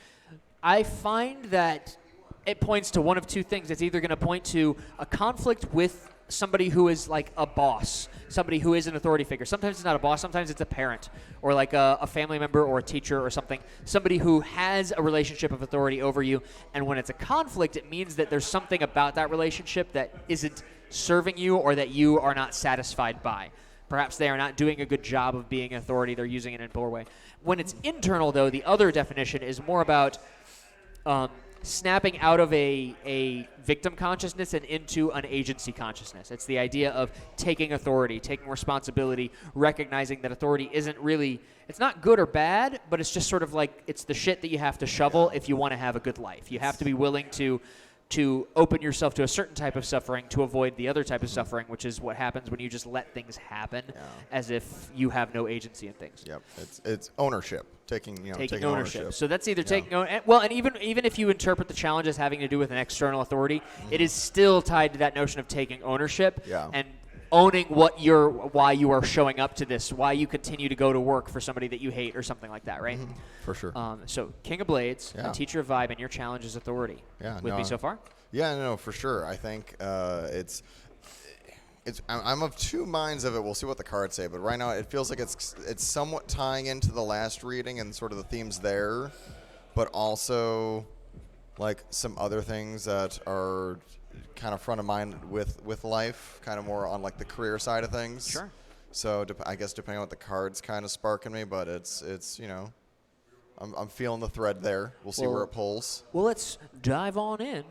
I find that it points to one of two things. It's either going to point to a conflict with somebody who is like a boss, somebody who is an authority figure. Sometimes it's not a boss, sometimes it's a parent or like a family member or a teacher or something, somebody who has a relationship of authority over you. And when it's a conflict, it means that there's something about that relationship that isn't serving you or that you are not satisfied by. Perhaps they are not doing a good job of being authority. They're using it in a poor way. When it's internal, though, the other definition is more about snapping out of a victim consciousness and into an agency consciousness. It's the idea of taking authority, taking responsibility, recognizing that authority isn't really, it's not good or bad, but it's just sort of like it's the shit that you have to shovel if you want to have a good life. You have to be willing to open yourself to a certain type of suffering to avoid the other type of suffering, which is what happens when you just let things happen as if you have no agency in things. Yep. It's ownership. Taking ownership. So that's either taking well, and even if you interpret the challenge as having to do with an external authority, it is still tied to that notion of taking ownership and owning why you are showing up to this, why you continue to go to work for somebody that you hate or something like that, right? For sure. So King of Blades, a teacher of vibe, and your challenge is authority. Yeah. With me so far? Yeah, no, for sure. I think I'm of two minds of it. We'll see what the cards say, but right now it feels like it's somewhat tying into the last reading and sort of the themes there, but also like some other things that are kind of front of mind with life, kind of more on like the career side of things. Sure. So I guess depending on what the cards kind of spark in me, but it's I'm feeling the thread there. We'll see where it pulls. Well, let's dive on in.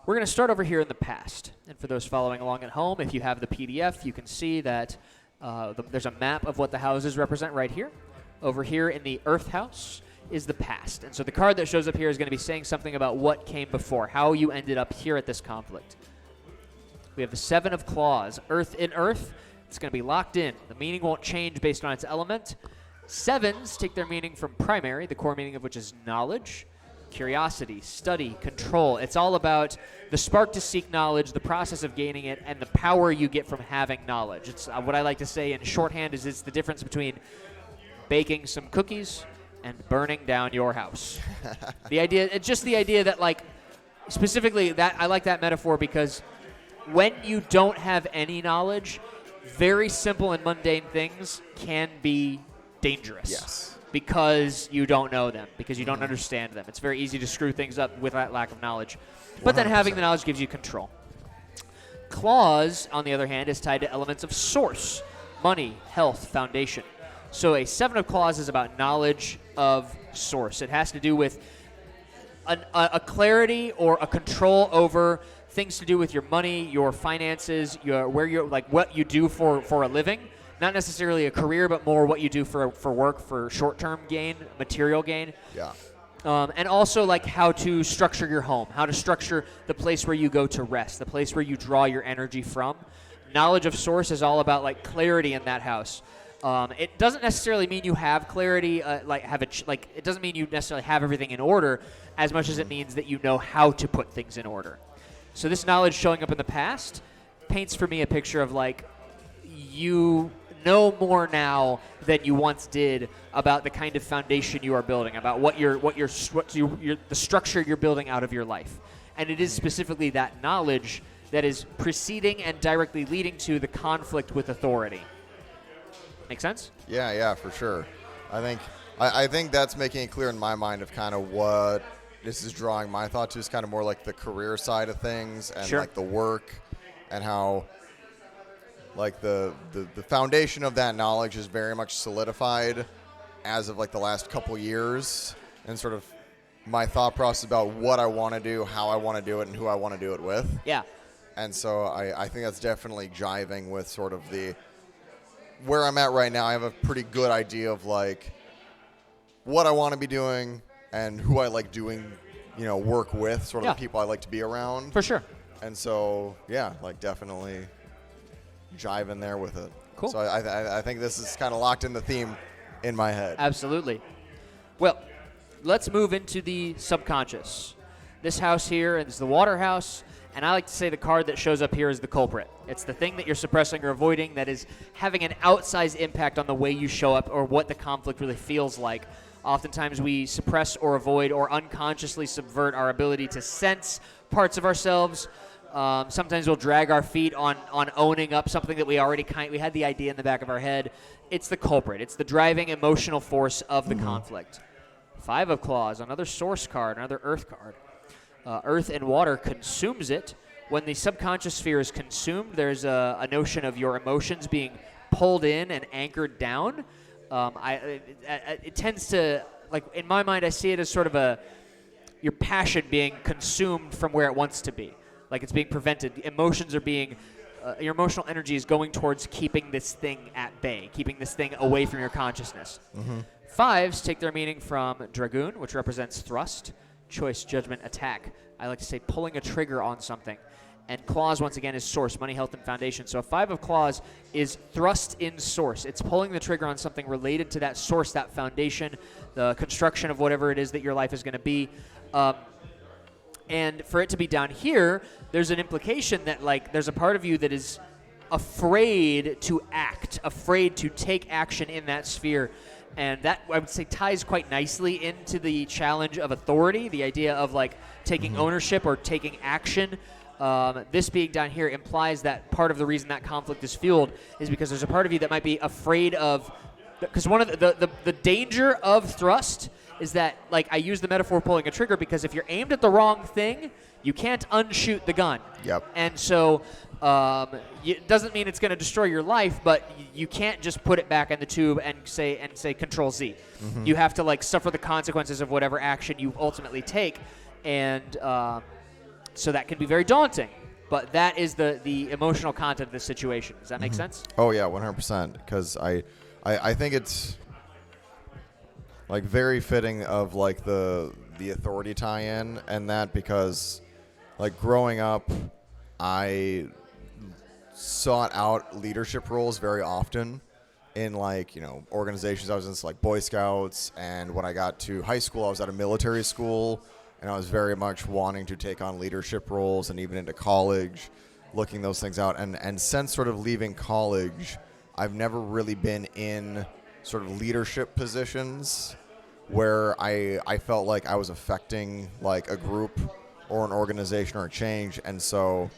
We're going to start over here in the past. And for those following along at home, if you have the PDF, you can see that there's a map of what the houses represent right here. Over here in the Earth House is the past. And so the card that shows up here is going to be saying something about what came before, how you ended up here at this conflict. We have the Seven of Claws. Earth in Earth, it's going to be locked in. The meaning won't change based on its element. Sevens take their meaning from primary, the core meaning of which is knowledge, curiosity, study, control. It's all about the spark to seek knowledge, the process of gaining it, and the power you get from having knowledge. It's what I like to say in shorthand is it's the difference between baking some cookies and burning down your house. It's just the idea that, like, specifically that I like that metaphor because when you don't have any knowledge, very simple and mundane things can be dangerous. Yes. Because you don't know them, because you don't understand them. It's very easy to screw things up with that lack of knowledge. But then having the knowledge gives you control. Claws, on the other hand, is tied to elements of source, money, health, foundation. So a Seven of Claws is about knowledge of source. It has to do with a clarity or a control over things to do with your money, your finances, what you do for a living. Not necessarily a career, but more what you do for work, for short-term gain, material gain. Yeah. And also like how to structure your home, how to structure the place where you go to rest, the place where you draw your energy from. Knowledge of source is all about like clarity in that house. It doesn't necessarily mean you have clarity, it doesn't mean you necessarily have everything in order as much as it means that you know how to put things in order. So this knowledge showing up in the past paints for me a picture of like you know more now than you once did about the kind of foundation you are building, about the structure you're building out of your life. And it is specifically that knowledge that is preceding and directly leading to the conflict with authority. Make sense? Yeah, for sure. I think that's making it clear in my mind of kind of what this is drawing my thought to is kind of more like the career side of things and Sure. like the work and how like the foundation of that knowledge is very much solidified as of like the last couple years, and sort of my thought process about what I want to do, how I want to do it, and who I want to do it with. Yeah. And so I think that's definitely jiving with sort of where I'm at right now. I have a pretty good idea of like what I want to be doing and who I like doing, work with, sort of the people I like to be around. For sure. And so, yeah, like definitely jive in there with it. Cool. So I think this is kind of locked in the theme in my head. Absolutely. Well, let's move into the subconscious. This house here is the water house, and I like to say the card that shows up here is the culprit. It's the thing that you're suppressing or avoiding that is having an outsized impact on the way you show up or what the conflict really feels like. Oftentimes we suppress or avoid or unconsciously subvert our ability to sense parts of ourselves. Sometimes we'll drag our feet on owning up something that we had the idea in the back of our head. It's the culprit. It's the driving emotional force of the conflict. Five of Claws, another source card, another earth card. Earth and water consumes it. When the subconscious sphere is consumed, there's a notion of your emotions being pulled in and anchored down. It tends to, like in my mind, I see it as sort of your passion being consumed from where it wants to be. Like it's being prevented. Emotions are being, your emotional energy is going towards keeping this thing at bay, keeping this thing away from your consciousness. Mm-hmm. Fives take their meaning from Dragoon, which represents thrust, choice, judgment, attack. I like to say pulling a trigger on something. And Claws, once again, is source, money, health, and foundation. So a Five of Claws is thrust in source. It's pulling the trigger on something related to that source, that foundation, the construction of whatever it is that your life is going to be. And for it to be down here, there's an implication that, like, there's a part of you that is afraid to act, afraid to take action in that sphere And that, I would say, ties quite nicely into the challenge of authority, the idea of like taking ownership or taking action. This being down here implies that part of the reason that conflict is fueled is because there's a part of you that might be afraid of, because one of the danger of thrust is that, like, I use the metaphor pulling a trigger because if you're aimed at the wrong thing, you can't unshoot the gun. Yep. And so it doesn't mean it's going to destroy your life, but you can't just put it back in the tube and say Control Z. You have to like suffer the consequences of whatever action you ultimately take, and so that can be very daunting. But that is the emotional content of the situation. Does that make sense? Oh yeah, 100%. Because I think it's like very fitting of like the authority tie-in and that, because like growing up, I sought out leadership roles very often in like, you know, organizations. I was in like Boy Scouts, and when I got to high school, I was at a military school, and I was very much wanting to take on leadership roles, and even into college, looking those things out. And since sort of leaving college, I've never really been in sort of leadership positions where I felt like I was affecting like a group or an organization or a change. And so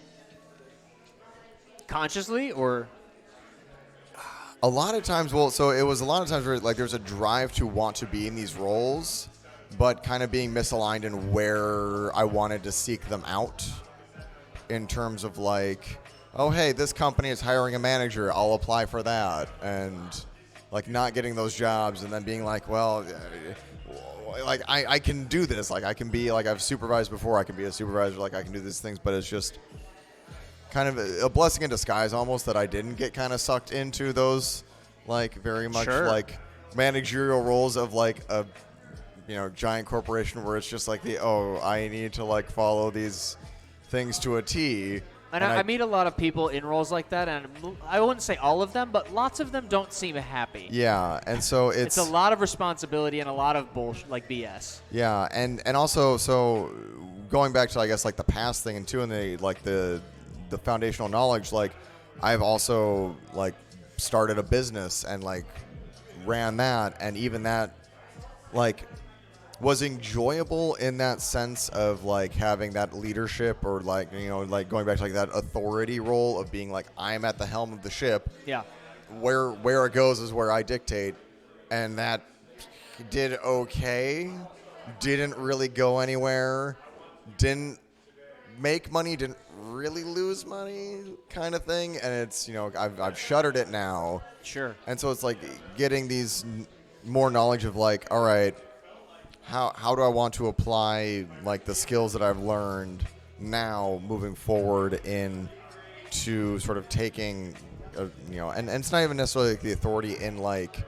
Consciously or? a lot of times, well, so it was a lot of times where like there's a drive to want to be in these roles, but kind of being misaligned in where I wanted to seek them out in terms of like, oh, hey, this company is hiring a manager, I'll apply for that. And like not getting those jobs and then being like, well, like I can do this. Like I can be like, I've supervised before, I can be a supervisor, like I can do these things, but it's just kind of a blessing in disguise almost that I didn't get kind of sucked into those like very much like managerial roles of like a, you know, giant corporation where it's just like I need to like follow these things to a T. And I meet a lot of people in roles like that, and I wouldn't say all of them, but lots of them don't seem happy. Yeah, and so it's a lot of responsibility and a lot of bullshit, like BS. Yeah, and also, so going back to, I guess, like the past thing, and too, and the foundational knowledge, like I've also like started a business and like ran that, and even that like was enjoyable in that sense of like having that leadership, or like, you know, like going back to like that authority role of being like, I'm at the helm of the ship. Yeah. Where it goes is where I dictate. And that did okay. Didn't really go anywhere. Didn't make money. Didn't really lose money, kind of thing. And it's, you know, I've shuttered it now. Sure. And so it's like getting these more knowledge of like, all right, how do I want to apply like the skills that I've learned now moving forward into sort of taking, you know, and it's not even necessarily like the authority in like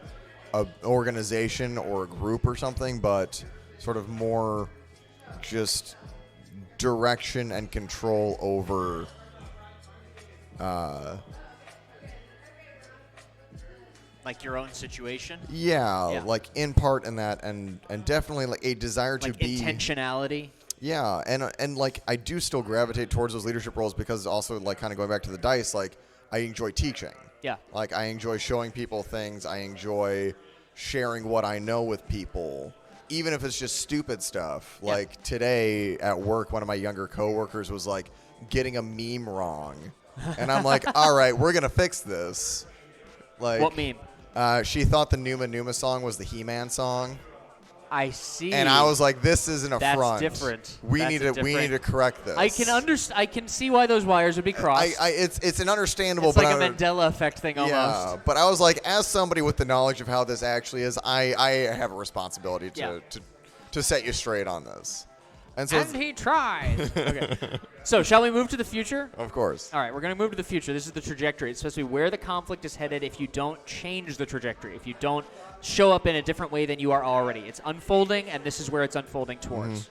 an organization or a group or something, but sort of more just direction and control over like your own situation. Yeah, like in part in that, and definitely like a desire to like be intentionality. Yeah, and like I do still gravitate towards those leadership roles because also like kind of going back to the dice, like I enjoy teaching. Yeah. Like I enjoy showing people things. I enjoy sharing what I know with people, even if it's just stupid stuff. Yeah. Like today at work, one of my younger coworkers was like getting a meme wrong, and I'm like, all right, we're gonna fix this. Like What meme? She thought the Numa Numa song was the He-Man song. I see. And I was like, "This is an affront. That's different. We need to correct this." I can see why those wires would be crossed. It's an understandable. It's like a Mandela effect thing almost. Yeah, but I was like, as somebody with the knowledge of how this actually is, I have a responsibility to set you straight on this. And so he tried. Okay. So shall we move to the future? Of course. All right, we're going to move to the future. This is the trajectory. It's supposed to be where the conflict is headed if you don't change the trajectory, if you don't show up in a different way than you are already. It's unfolding, and this is where it's unfolding towards.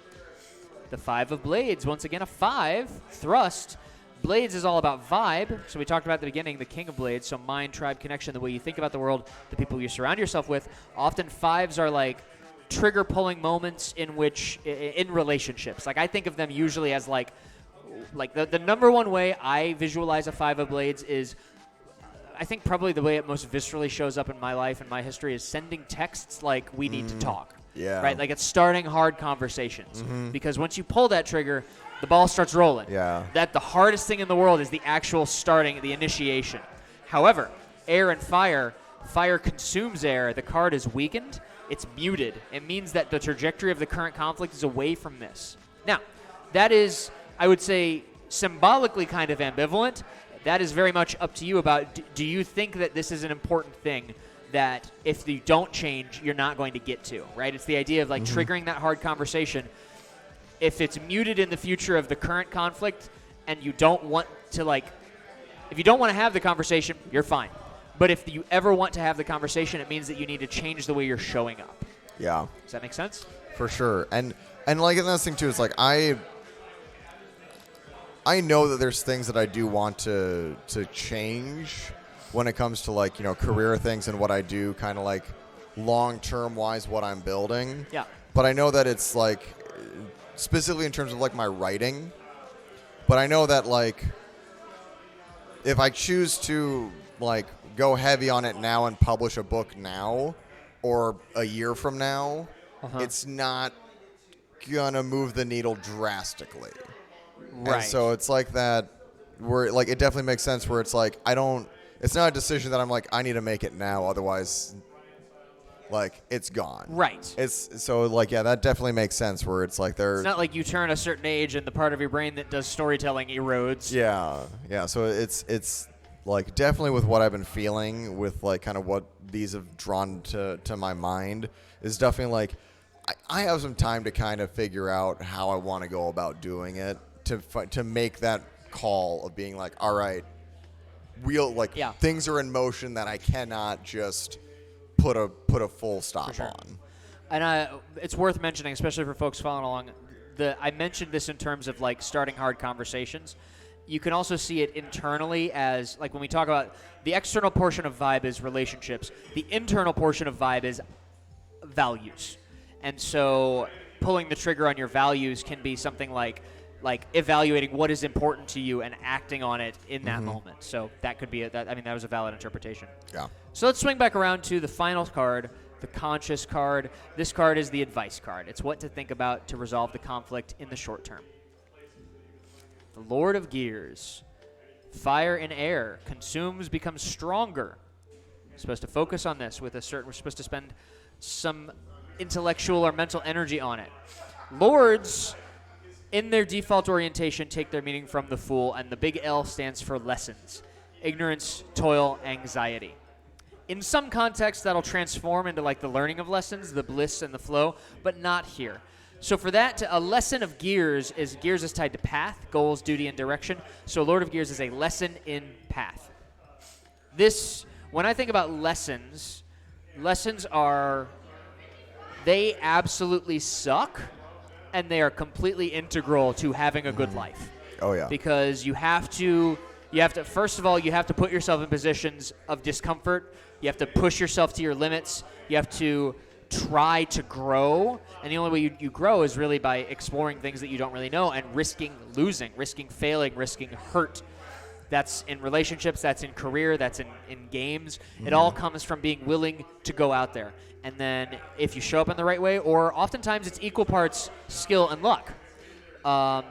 The 5 of Blades. Once again, a 5. Thrust. Blades is all about vibe. So we talked about at the beginning, the King of Blades. So mind, tribe, connection, the way you think about the world, the people you surround yourself with. Often 5s are like trigger pulling moments in relationships. Like I think of them usually as like the number one way I visualize a 5 of Blades is I think probably the way it most viscerally shows up in my life and my history is sending texts like we need to talk. Yeah. Right? Like it's starting hard conversations. Because once you pull that trigger, the ball starts rolling. Yeah. That the hardest thing in the world is the actual starting, the initiation. However, air and fire consumes air. The card is weakened. It's muted. It means that the trajectory of the current conflict is away from this. Now, that is, I would say, symbolically kind of ambivalent. That is very much up to you about, do you think that this is an important thing that if you don't change, you're not going to get to, right? It's the idea of like triggering that hard conversation. If it's muted in the future of the current conflict and you don't want to if you don't want to have the conversation, you're fine. But if you ever want to have the conversation, it means that you need to change the way you're showing up. Yeah. Does that make sense? For sure. And like another thing too is like I know that there's things that I do want to change when it comes to like, career things and what I do, kind of like long-term wise what I'm building. Yeah. But I know that it's like specifically in terms of like my writing. But I know that like if I choose to like go heavy on it now and publish a book now or a year from now, it's not gonna move the needle drastically. Right. And so it's like that where like it definitely makes sense where it's like it's not a decision that I'm like I need to make it now, otherwise like it's gone. Right. It's so like that definitely makes sense where it's like It's not like you turn a certain age and the part of your brain that does storytelling erodes. Yeah. So it's like definitely with what I've been feeling with like kind of what these have drawn to my mind is definitely like I have some time to kind of figure out how I want to go about doing it to make that call of being like, all right, things are in motion that I cannot just put a full stop on. And it's worth mentioning, especially for folks following along, I mentioned this in terms of like starting hard conversations. You can also see it internally as like when we talk about the external portion of Vibe is relationships. The internal portion of Vibe is values. And so pulling the trigger on your values can be something like evaluating what is important to you and acting on it in that moment. So that could be that was a valid interpretation. Yeah. So let's swing back around to the final card, the conscious card. This card is the advice card. It's what to think about to resolve the conflict in the short term. The Lord of Gears. Fire and air. Consumes, becomes stronger. We're supposed to focus on this we're supposed to spend some intellectual or mental energy on it. Lords, in their default orientation, take their meaning from the Fool, and the big L stands for lessons. Ignorance, toil, anxiety. In some contexts, that'll transform into like the learning of lessons, the bliss and the flow, but not here. So for that, a lesson of Gears is tied to path, goals, duty, and direction. So Lord of Gears is a lesson in path. When I think about lessons they absolutely suck, and they are completely integral to having a good life. Oh yeah. Because you have to first of all, you have to put yourself in positions of discomfort. You have to push yourself to your limits. You have to try to grow, and the only way you grow is really by exploring things that you don't really know and risking losing, risking failing, risking hurt. That's in relationships, that's in career, that's in games. It all comes from being willing to go out there. And then if you show up in the right way, or oftentimes it's equal parts skill and luck,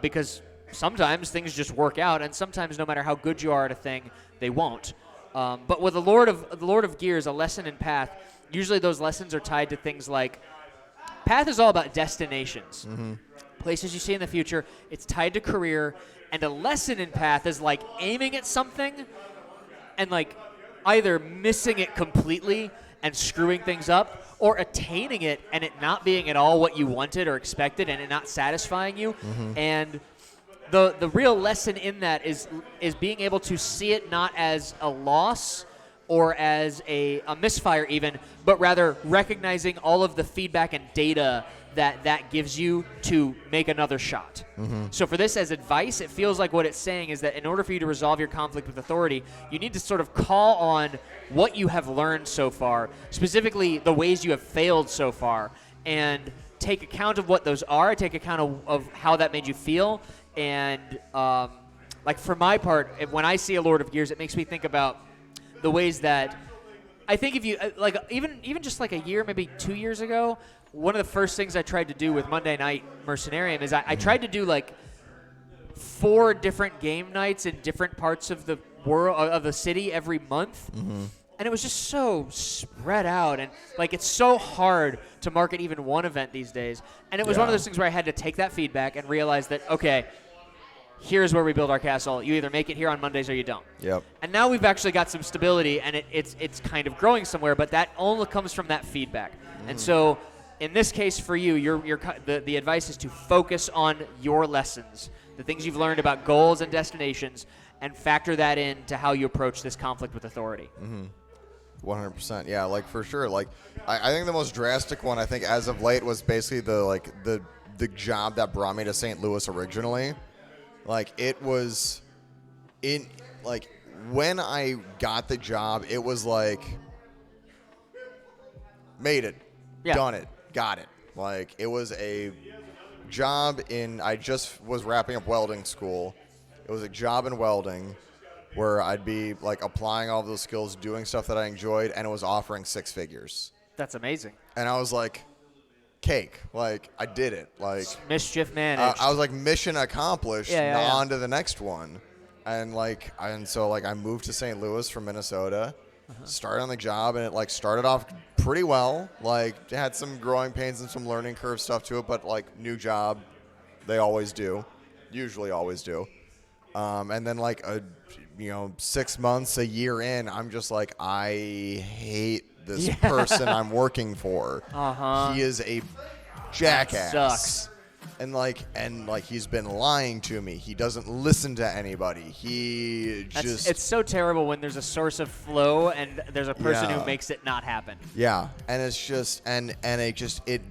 because sometimes things just work out, and sometimes no matter how good you are at a thing, they won't. But with the Lord of Gears, a lesson in path, usually those lessons are tied to things like path is all about destinations, places you see in the future. It's tied to career, and a lesson in path is like aiming at something and like either missing it completely and screwing things up, or attaining it and it not being at all what you wanted or expected and it not satisfying you. And the real lesson in that is being able to see it not as a loss or as a misfire even, but rather recognizing all of the feedback and data that gives you to make another shot. So for this as advice, it feels like what it's saying is that in order for you to resolve your conflict with authority, you need to sort of call on what you have learned so far, specifically the ways you have failed so far, and take account of what those are, take account of how that made you feel, and like for my part, when I see a Lord of Gears, it makes me think about the ways that I think if you like even just like a year, maybe 2 years ago, one of the first things I tried to do with Monday Night Mercenarium is I tried to do like 4 different game nights in different parts of the world of the city every month. And it was just so spread out, and like it's so hard to market even one event these days. And it was one of those things where I had to take that feedback and realize that, okay, here's where we build our castle. You either make it here on Mondays or you don't. Yep. And now we've actually got some stability, and it's kind of growing somewhere, but that only comes from that feedback. And so in this case for you, the advice is to focus on your lessons, the things you've learned about goals and destinations, and factor that into how you approach this conflict with authority. 100%. Yeah, like for sure. Like I think the most drastic one I think as of late was basically the job that brought me to St. Louis originally. Like it was when I got the job, it was like made it, done it, got it. Like it was a job I just was wrapping up welding school. It was a job in welding where I'd be like applying all those skills, doing stuff that I enjoyed, and it was offering 6 figures. That's amazing. And I was like, cake. Like, I did it. Like mischief managed. I was like, mission accomplished. Yeah. On to the next one. And so I moved to St. Louis from Minnesota, started on the job, and it like started off pretty well. Like, it had some growing pains and some learning curve stuff to it, but like new job, they always do, usually always do. And then 6 months, a year in, I'm just like, I hate this person I'm working for. He is a jackass. That sucks. And he's been lying to me. He doesn't listen to anybody. It's so terrible when there's a source of flow and there's a person who makes it not happen. Yeah. And it's just it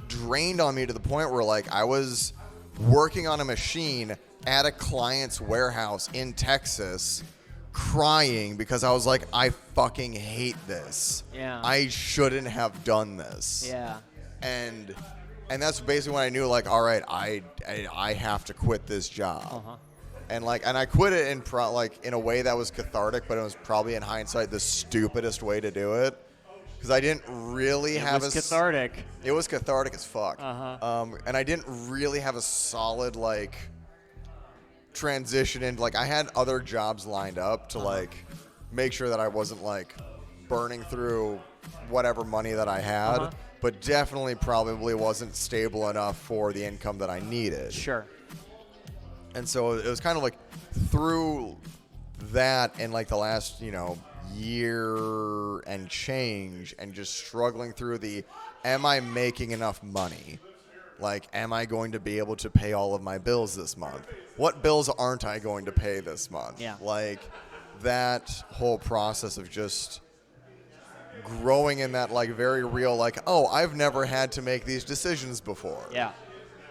drained on me to the point where like I was working on a machine at a client's warehouse in Texas, crying because I was like, I fucking hate this. Yeah. I shouldn't have done this. Yeah. And that's basically when I knew, like, all right, I have to quit this job. And I quit it in a way that was cathartic, but it was probably in hindsight the stupidest way to do it. Because I didn't really have It was cathartic. It was cathartic as fuck. And I didn't really have a solid transition into I had other jobs lined up to make sure that I wasn't burning through whatever money that I had, but definitely probably wasn't stable enough for the income that I needed. Sure. And so it was kind of through that and the last year and change, and just struggling through am I making enough money? Am I going to be able to pay all of my bills this month? What bills aren't I going to pay this month? Yeah. That whole process of just growing in that very real oh, I've never had to make these decisions before. Yeah.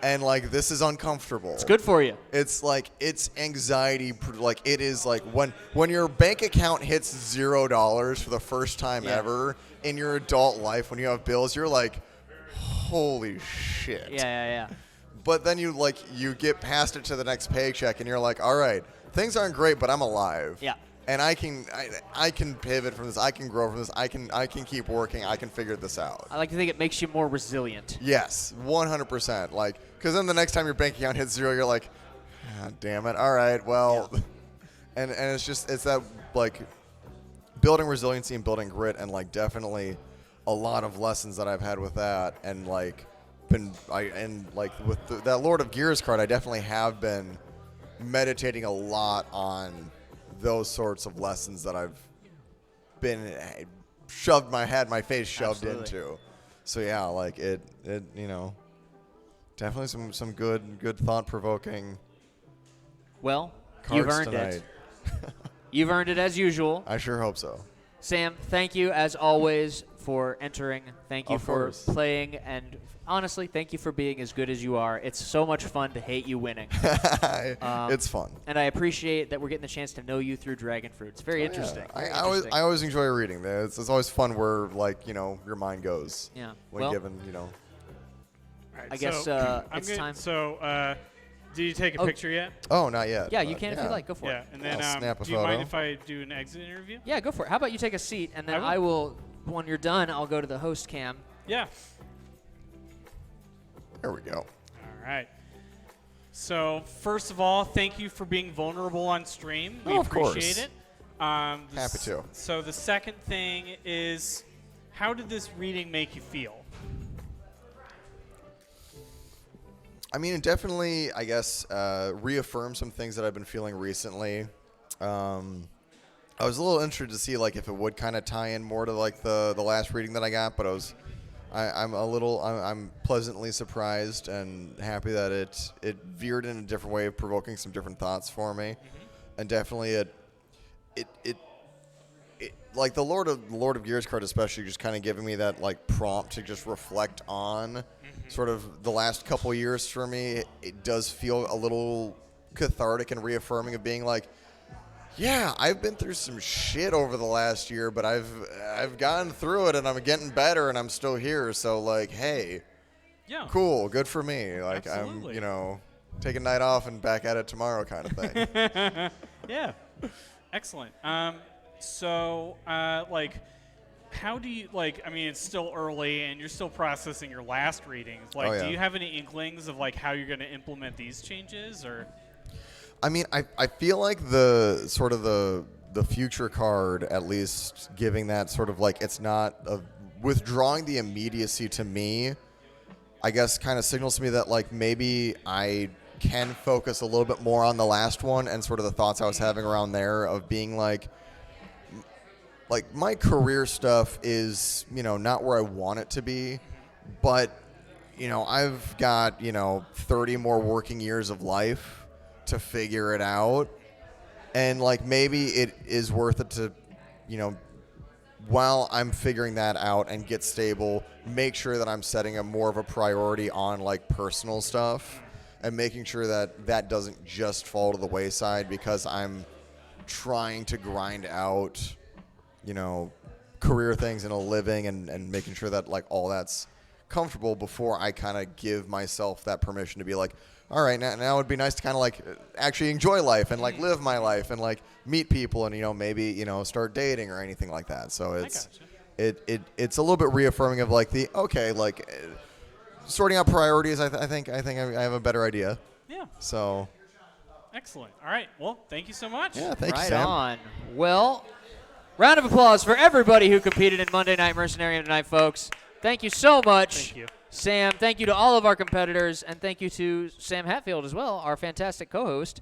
And this is uncomfortable. It's good for you. It's it's anxiety. It is when your bank account hits $0 for the first time ever in your adult life, when you have bills, you're like, holy shit. Yeah. But then you get past it to the next paycheck, and you're like, all right, things aren't great, but I'm alive. Yeah. And I can pivot from this. I can grow from this. I can keep working. I can figure this out. I like to think it makes you more resilient. Yes, 100%. Because then the next time your bank account hits $0, you're like, ah, damn it. All right, well, and it's that building resiliency and building grit, and definitely a lot of lessons that I've had with that, and with that Lord of Gears card, I definitely have been meditating a lot on those sorts of lessons that I've been had my face shoved into. So yeah, it definitely some good thought provoking. Well, you've earned tonight. it. You've earned it as usual. I sure hope so. Sam, thank you as always for entering. Thank you Of for course. playing, and honestly, thank you for being as good as you are. It's so much fun to hate you winning. It's fun. And I appreciate that we're getting the chance to know you through Dragon Fruit. It's very interesting. I Very always interesting. enjoy reading. It's always fun where your mind goes. Yeah. When Well, given All right, I guess so it's time. So Did you take a picture yet? Oh, not yet. Yeah, you but can if you like. Go for Yeah, it. and then I'll snap a do you mind photo. if I do an exit interview? Yeah, go for it. How about you take a seat, and then I will. when you're done, I'll go to the host cam. Yeah. There we go. All right. So first of all, thank you for being vulnerable on stream. We Oh, of course. appreciate it. Happy to. So the second thing is, how did this reading make you feel? I mean, it definitely, I guess, reaffirmed some things that I've been feeling recently. I was a little interested to see like if it would kind of tie in more to like the last reading that I got, but I'm pleasantly surprised and happy that it veered in a different way of provoking some different thoughts for me, and definitely it like the Lord of Gears card especially just kind of giving me that like prompt to just reflect on sort of the last couple years for me. It does feel a little cathartic and reaffirming of being like, yeah, I've been through some shit over the last year, but I've gotten through it and I'm getting better and I'm still here. So like, hey, Yeah. cool, good for me. Like Absolutely. I'm, take a night off and back at it tomorrow kind of thing. Yeah. Excellent. So, how do you, I mean, it's still early and you're still processing your last readings. Like, Oh, yeah. do you have any inklings of, how you're going to implement these changes, or? I mean, I feel like the sort of the future card, at least giving that sort of it's not withdrawing the immediacy to me, I guess kind of signals to me that maybe I can focus a little bit more on the last one and sort of the thoughts I was having around there of being like my career stuff is, not where I want it to be, but, I've got, 30 more working years of life to figure it out, and maybe it is worth it to while I'm figuring that out and get stable, make sure that I'm setting a more of a priority on personal stuff and making sure that that doesn't just fall to the wayside because I'm trying to grind out career things and a living and making sure that all that's comfortable before I kind of give myself that permission to be like, all right, now it'd be nice to kind of actually enjoy life and live my life and meet people and maybe start dating or anything like that. So it's a little bit reaffirming of sorting out priorities. I think I have a better idea. Yeah. So. Excellent. All right. Well, thank you so much. Yeah, thank you, Right Sam. on. Well, round of applause for everybody who competed in Monday Night Mercenarium tonight, folks. Thank you so much. Thank you. Sam, thank you to all of our competitors, and thank you to Sam Hatfield as well, our fantastic co-host.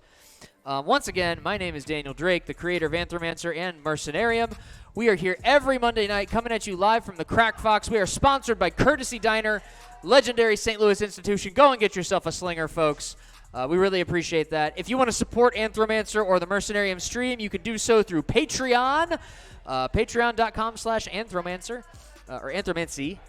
Once again, my name is Daniel Drake, the creator of Anthromancer and Mercenarium. We are here every Monday night coming at you live from the Crack Fox. We are sponsored by Courtesy Diner, legendary St. Louis institution. Go and get yourself a slinger, folks. We really appreciate that. If you want to support Anthromancer or the Mercenarium stream, you can do so through Patreon, patreon.com/Anthromancer, or Anthromancy.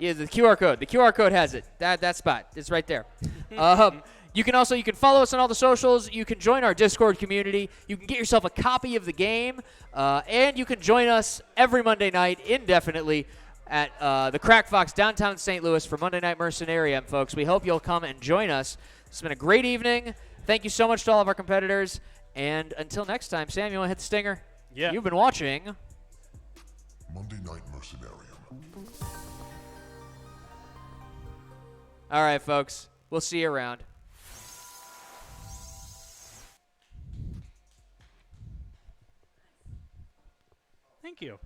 Yeah, the QR code. The QR code has it. That spot. It's right there. You can follow us on all the socials. You can join our Discord community. You can get yourself a copy of the game, and you can join us every Monday night indefinitely at the Crack Fox downtown St. Louis for Monday Night Mercenarium, folks. We hope you'll come and join us. It's been a great evening. Thank you so much to all of our competitors. And until next time, Sam, you want to hit the stinger? Yeah. You've been watching Monday Night Mercenarium. All right, folks. We'll see you around. Thank you.